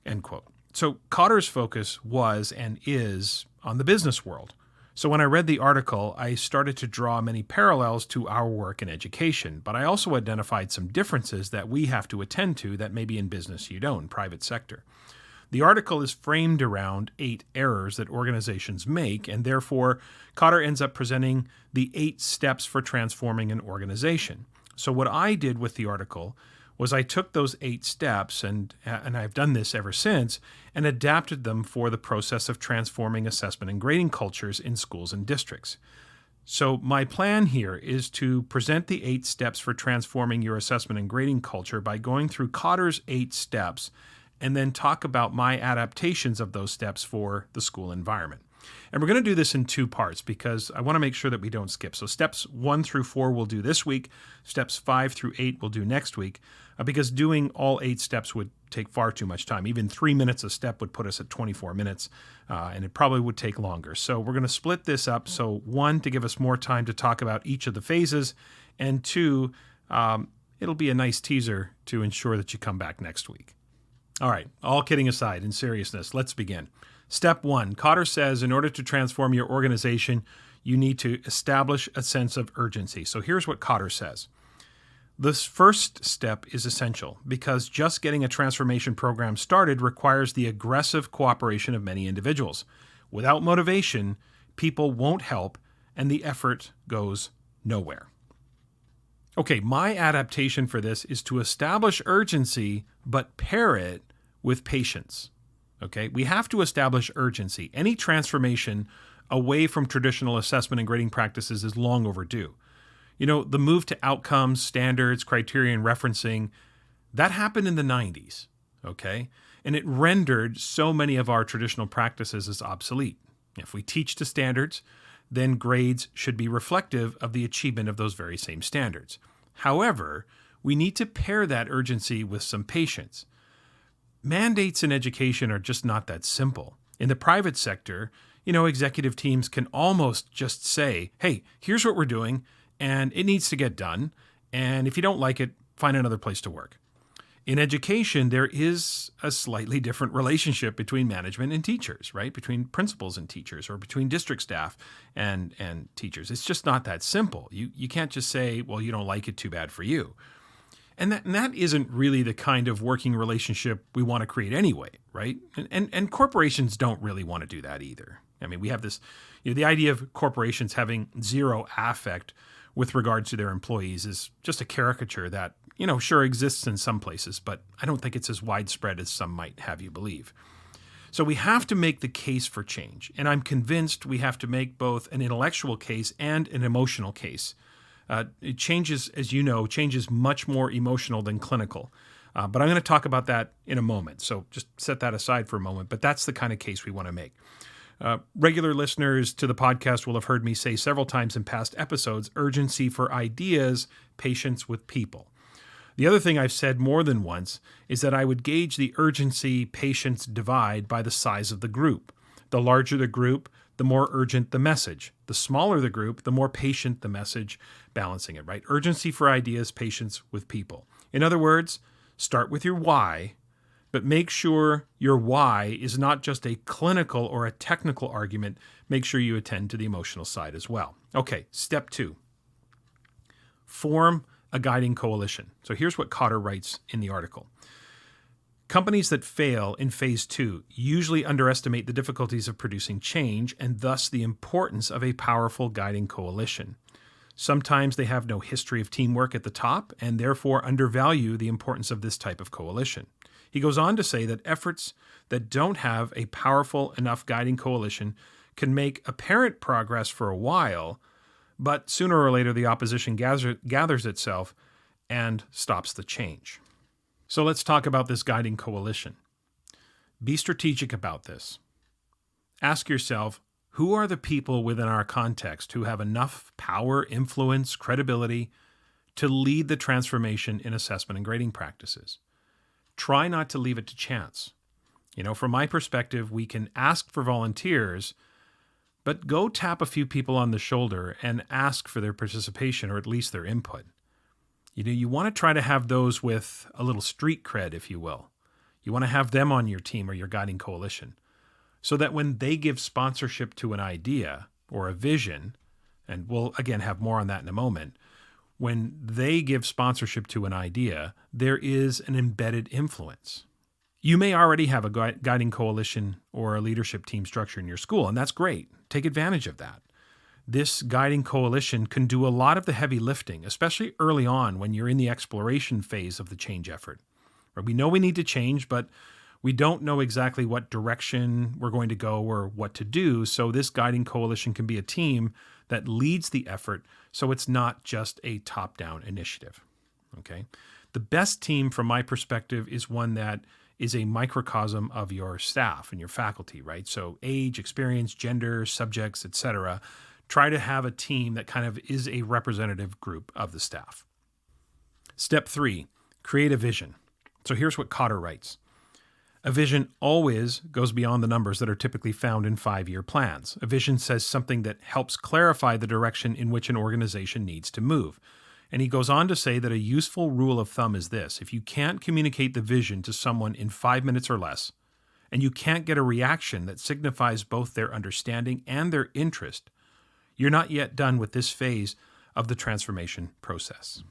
End quote. So Kotter's focus was and is on the business world. So when I read the article, I started to draw many parallels to our work in education, but I also identified some differences that we have to attend to that maybe in business you don't, private sector. The article is framed around 8 errors that organizations make, and therefore Kotter ends up presenting the 8 steps for transforming an organization. So what I did with the article was I took those 8 steps, and I've done this ever since, and adapted them for the process of transforming assessment and grading cultures in schools and districts. So my plan here is to present the 8 steps for transforming your assessment and grading culture by going through Kotter's 8 steps and then talk about my adaptations of those steps for the school environment. And we're going to do this in 2 parts because I want to make sure that we don't skip. So steps 1 through 4 we'll do this week. Steps 5 through 8 we'll do next week because doing all 8 steps would take far too much time. Even 3 minutes a step would put us at 24 minutes, and it probably would take longer. So we're going to split this up. So 1, to give us more time to talk about each of the phases, and 2, it'll be a nice teaser to ensure that you come back next week. All right, all kidding aside, in seriousness, let's begin. Step 1, Kotter says in order to transform your organization, you need to establish a sense of urgency. So here's what Kotter says. This first step is essential because just getting a transformation program started requires the aggressive cooperation of many individuals. Without motivation, people won't help and the effort goes nowhere. Okay, my adaptation for this is to establish urgency, but pair it with patience. Okay, we have to establish urgency. Any transformation away from traditional assessment and grading practices is long overdue. You know, the move to outcomes, standards, criteria, and referencing, that happened in the 90s, okay? And it rendered so many of our traditional practices as obsolete. If we teach to standards, then grades should be reflective of the achievement of those very same standards. However, we need to pair that urgency with some patience. Mandates in education are just not that simple. In the private sector, you know, executive teams can almost just say, hey, here's what we're doing, and it needs to get done, and if you don't like it, find another place to work. In education, there is a slightly different relationship between management and teachers, right? Between principals and teachers, or between district staff and teachers. It's just not that simple. You can't just say, well, you don't like it, too bad for you. And that isn't really the kind of working relationship we want to create anyway, right? And corporations don't really want to do that either. I mean, we have this, you know, the idea of corporations having zero affect with regard to their employees is just a caricature that, you know, sure exists in some places, but I don't think it's as widespread as some might have you believe. So we have to make the case for change, and I'm convinced we have to make both an intellectual case and an emotional case. Change is, as you know, change is much more emotional than clinical, but I'm going to talk about that in a moment, so just set that aside for a moment, but that's the kind of case we want to make. Regular listeners to the podcast will have heard me say several times in past episodes, urgency for ideas, patience with people. The other thing I've said more than once is that I would gauge the urgency-patience divide by the size of the group. The larger the group, the more urgent the message. The smaller the group, the more patient the message, balancing it, right? Urgency for ideas, patience with people. In other words, start with your why, but make sure your why is not just a clinical or a technical argument. Make sure you attend to the emotional side as well. Okay, step 2. Form a guiding coalition. So here's what Kotter writes in the article. Companies that fail in phase 2 usually underestimate the difficulties of producing change and thus the importance of a powerful guiding coalition. Sometimes they have no history of teamwork at the top and therefore undervalue the importance of this type of coalition. He goes on to say that efforts that don't have a powerful enough guiding coalition can make apparent progress for a while, but sooner or later the opposition gathers itself and stops the change. So let's talk about this guiding coalition. Be strategic about this. Ask yourself, who are the people within our context who have enough power, influence, credibility to lead the transformation in assessment and grading practices? Try not to leave it to chance. From my perspective, we can ask for volunteers, but go tap a few people on the shoulder and ask for their participation or at least their input. You want to try to have those with a little street cred, if you will. You want to have them on your team or your guiding coalition so that when they give sponsorship to an idea or a vision, and we'll again have more on that in a moment, when they give sponsorship to an idea, there is an embedded influence. You may already have a guiding coalition or a leadership team structure in your school, and that's great. Take advantage of that. This guiding coalition can do a lot of the heavy lifting, especially early on when you're in the exploration phase of the change effort. We know we need to change, but we don't know exactly what direction we're going to go or what to do, so this guiding coalition can be a team that leads the effort so it's not just a top-down initiative. Okay? The best team, from my perspective, is one that is a microcosm of your staff and your faculty, right? So age, experience, gender, subjects, etc. Try to have a team that kind of is a representative group of the staff. Step 3, create a vision. So here's what Kotter writes. A vision always goes beyond the numbers that are typically found in 5-year plans. A vision says something that helps clarify the direction in which an organization needs to move. And he goes on to say that a useful rule of thumb is this: if you can't communicate the vision to someone in 5 minutes or less, and you can't get a reaction that signifies both their understanding and their interest, you're not yet done with this phase of the transformation process.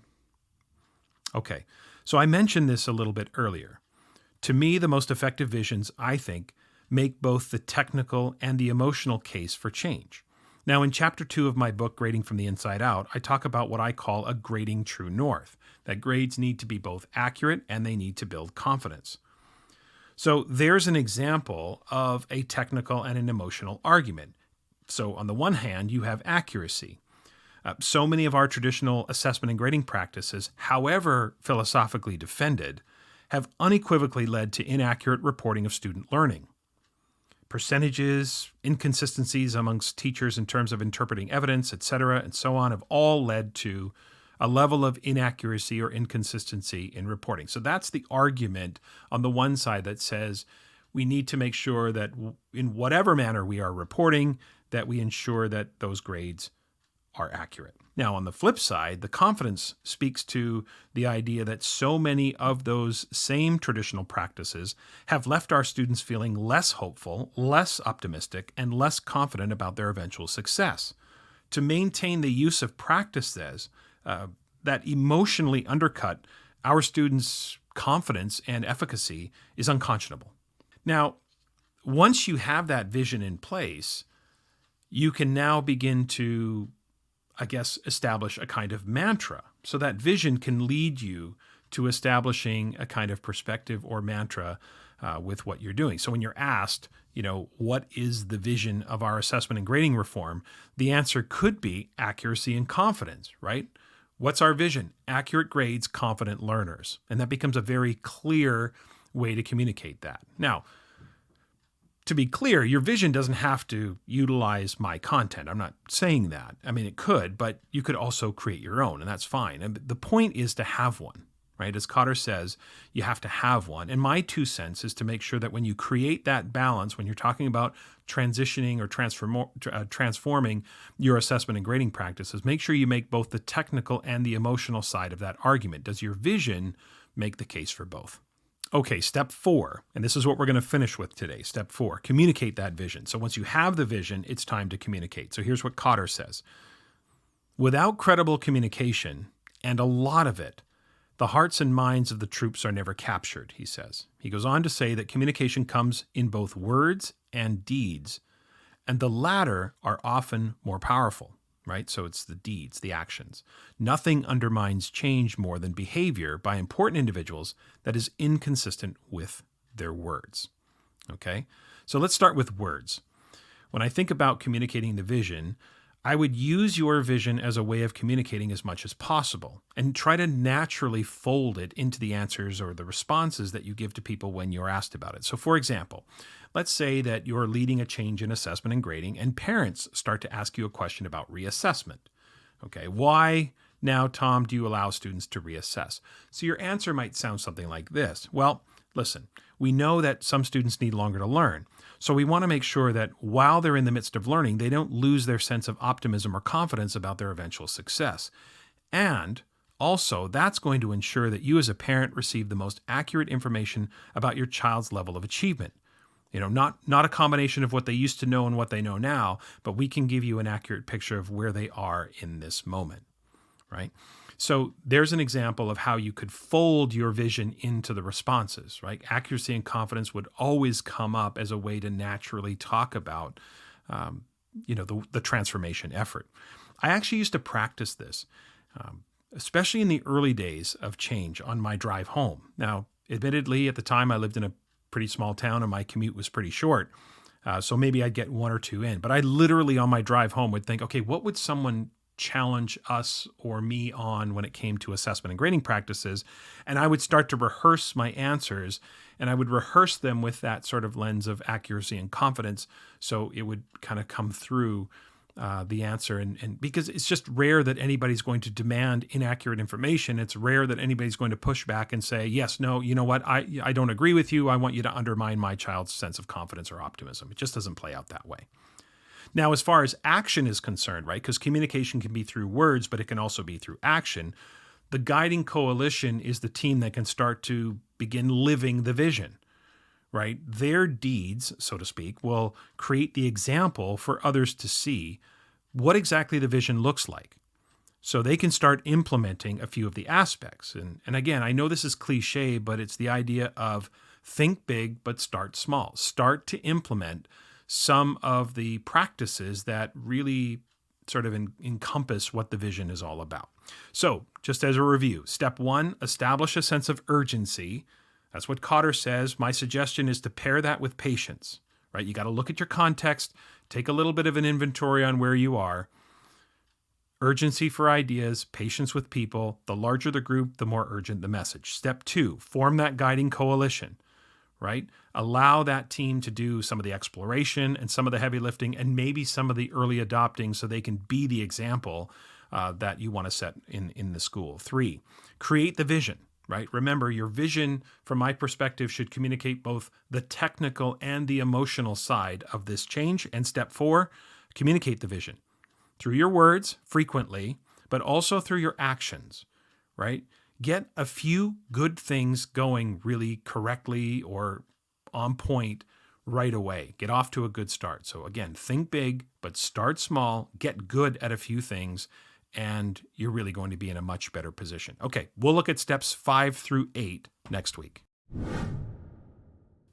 Okay, so I mentioned this a little bit earlier. To me, the most effective visions, I think, make both the technical and the emotional case for change. Now, in Chapter 2 of my book, Grading from the Inside Out, I talk about what I call a grading true north, that grades need to be both accurate and they need to build confidence. So there's an example of a technical and an emotional argument. So on the one hand, you have accuracy. So many of our traditional assessment and grading practices, however philosophically defended, have unequivocally led to inaccurate reporting of student learning. Percentages, inconsistencies amongst teachers in terms of interpreting evidence, etc., and so on, have all led to a level of inaccuracy or inconsistency in reporting. So that's the argument on the one side that says we need to make sure that in whatever manner we are reporting, that we ensure that those grades are accurate. Now, on the flip side, the confidence speaks to the idea that so many of those same traditional practices have left our students feeling less hopeful, less optimistic, and less confident about their eventual success. To maintain the use of practices that emotionally undercut our students' confidence and efficacy is unconscionable. Now, once you have that vision in place, you can now begin to establish a kind of mantra. So that vision can lead you to establishing a kind of perspective or mantra with what you're doing. So when you're asked, what is the vision of our assessment and grading reform, the answer could be accuracy and confidence, right? What's our vision? Accurate grades, confident learners. And that becomes a very clear way to communicate that. Now, to be clear, your vision doesn't have to utilize my content. I'm not saying that. I mean, it could, but you could also create your own, and that's fine. And the point is to have one, right? As Kotter says, you have to have one. And my 2 cents is to make sure that when you create that balance, when you're talking about transitioning or transforming your assessment and grading practices, make sure you make both the technical and the emotional side of that argument. Does your vision make the case for both? Okay, step 4, and this is what we're going to finish with today. Step 4, communicate that vision. So once you have the vision, it's time to communicate. So here's what Kotter says. Without credible communication, and a lot of it, the hearts and minds of the troops are never captured, he says. He goes on to say that communication comes in both words and deeds, and the latter are often more powerful. right? So it's the deeds, the actions. Nothing undermines change more than behavior by important individuals that is inconsistent with their words. Okay? So let's start with words. When I think about communicating the vision, I would use your vision as a way of communicating as much as possible and try to naturally fold it into the answers or the responses that you give to people when you're asked about it. So for example, let's say that you're leading a change in assessment and grading and parents start to ask you a question about reassessment. Okay, why now, Tom, do you allow students to reassess? So your answer might sound something like this. Well, listen, we know that some students need longer to learn. So we want to make sure that while they're in the midst of learning, they don't lose their sense of optimism or confidence about their eventual success. And also, that's going to ensure that you as a parent receive the most accurate information about your child's level of achievement. Not a combination of what they used to know and what they know now, but we can give you an accurate picture of where they are in this moment, right? So there's an example of how you could fold your vision into the responses, right? Accuracy and confidence would always come up as a way to naturally talk about, the transformation effort. I actually used to practice this, especially in the early days of change on my drive home. Now, admittedly, at the time I lived in a pretty small town and my commute was pretty short. So maybe I'd get one or two in, but I literally on my drive home would think, okay, what would someone challenge us or me on when it came to assessment and grading practices? And I would start to rehearse my answers, and I would rehearse them with that sort of lens of accuracy and confidence. So it would kind of come through the answer. And because it's just rare that anybody's going to demand inaccurate information. It's rare that anybody's going to push back and say, yes, no, you know what? I don't agree with you. I want you to undermine my child's sense of confidence or optimism. It just doesn't play out that way. Now, as far as action is concerned, right, because communication can be through words, but it can also be through action. The guiding coalition is the team that can start to begin living the vision, right? Their deeds, so to speak, will create the example for others to see what exactly the vision looks like. So they can start implementing a few of the aspects. And again, I know this is cliche, but it's the idea of think big, but start small. Start to implement some of the practices that really sort of encompass what the vision is all about. So just as a review, step one, establish a sense of urgency. That's what Kotter says. My suggestion is to pair that with patience, right? You got to look at your context, take a little bit of an inventory on where you are. Urgency for ideas, patience with people. The larger the group, the more urgent the message. Step two, form that guiding coalition, right? Allow that team to do some of the exploration and some of the heavy lifting and maybe some of the early adopting so they can be the example that you want to set in the school. Three, create the vision, right? Remember, your vision, from my perspective, should communicate both the technical and the emotional side of this change. And step four, communicate the vision through your words frequently, but also through your actions, right? Get a few good things going really correctly or on point right away. Get off to a good start. So again, think big, but start small, get good at a few things, and you're really going to be in a much better position. Okay, we'll look at steps 5 through 8 next week.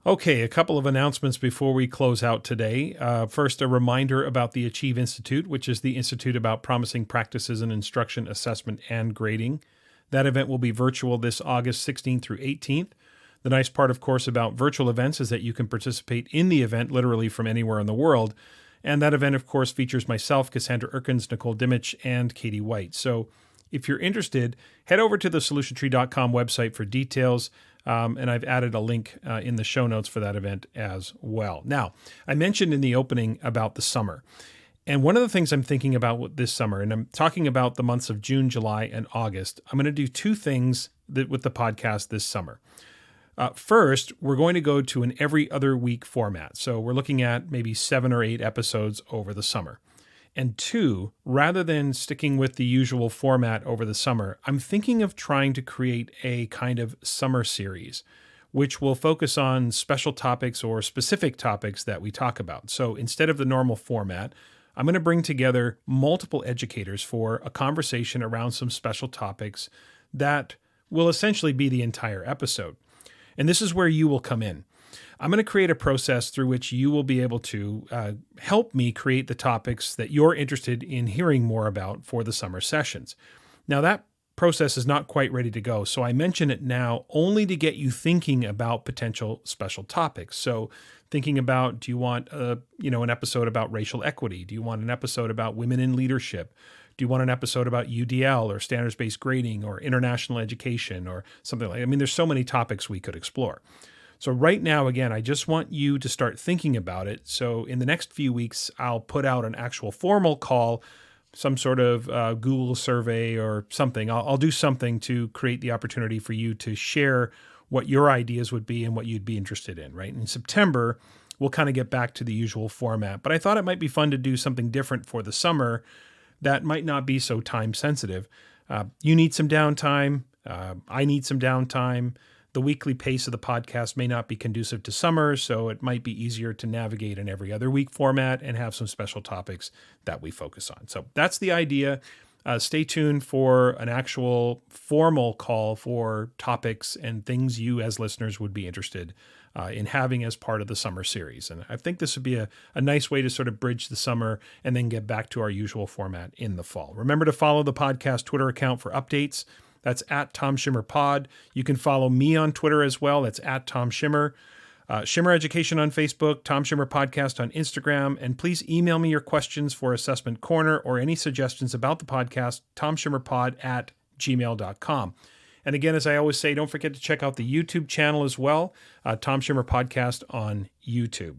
Okay, a couple of announcements before we close out today. First, a reminder about the Achieve Institute, which is the institute about promising practices in instruction, assessment, and grading. That event will be virtual this August 16th through 18th. The nice part, of course, about virtual events is that you can participate in the event literally from anywhere in the world. And that event, of course, features myself, Cassandra Erkins, Nicole Dimich, and Katie White. So if you're interested, head over to the solutiontree.com website for details. And I've added a link in the show notes for that event as well. Now, I mentioned in the opening about the summer. And one of the things I'm thinking about this summer, and I'm talking about the months of June, July, and August, I'm going to do two things with the podcast this summer. First, we're going to go to an every other week format. So we're looking at maybe 7 or 8 episodes over the summer. And two, rather than sticking with the usual format over the summer, I'm thinking of trying to create a kind of summer series, which will focus on special topics or specific topics that we talk about. So instead of the normal format, I'm going to bring together multiple educators for a conversation around some special topics that will essentially be the entire episode. And this is where you will come in. I'm going to create a process through which you will be able to help me create the topics that you're interested in hearing more about for the summer sessions. Now, that process is not quite ready to go, so I mention it now only to get you thinking about potential special topics. So thinking about, do you want an episode about racial equity? Do you want an episode about women in leadership? Do you want an episode about UDL or standards-based grading or international education or something like that? I mean, there's so many topics we could explore. So right now, again, I just want you to start thinking about it. So in the next few weeks, I'll put out an actual formal call, some sort of Google survey or something. I'll do something to create the opportunity for you to share what your ideas would be and what you'd be interested in, right? In September, we'll kind of get back to the usual format. But I thought it might be fun to do something different for the summer that might not be so time sensitive. You need some downtime. I need some downtime. The weekly pace of the podcast may not be conducive to summer, so it might be easier to navigate an every other week format and have some special topics that we focus on. So that's the idea. Stay tuned for an actual formal call for topics and things you as listeners would be interested in having as part of the summer series. And I think this would be a nice way to sort of bridge the summer and then get back to our usual format in the fall. Remember to follow the podcast Twitter account for updates. That's at Tom Schimmer Pod. You can follow me on Twitter as well. That's at Tom Schimmer. Schimmer Education on Facebook, Tom Schimmer Podcast on Instagram. And please email me your questions for Assessment Corner or any suggestions about the podcast, tomschimmerpod@gmail.com. And again, as I always say, don't forget to check out the YouTube channel as well, Tom Schimmer Podcast on YouTube.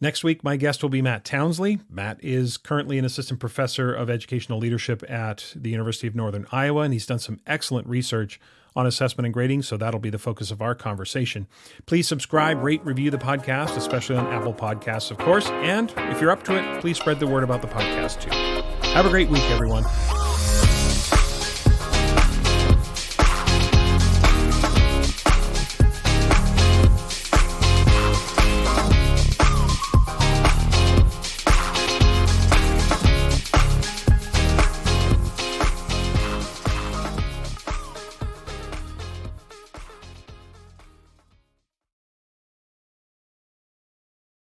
Next week, my guest will be Matt Townsley. Matt is currently an assistant professor of educational leadership at the University of Northern Iowa, and he's done some excellent research on assessment and grading, so that'll be the focus of our conversation. Please subscribe, rate, review the podcast, especially on Apple Podcasts, of course, and if you're up to it, please spread the word about the podcast too. Have a great week, everyone.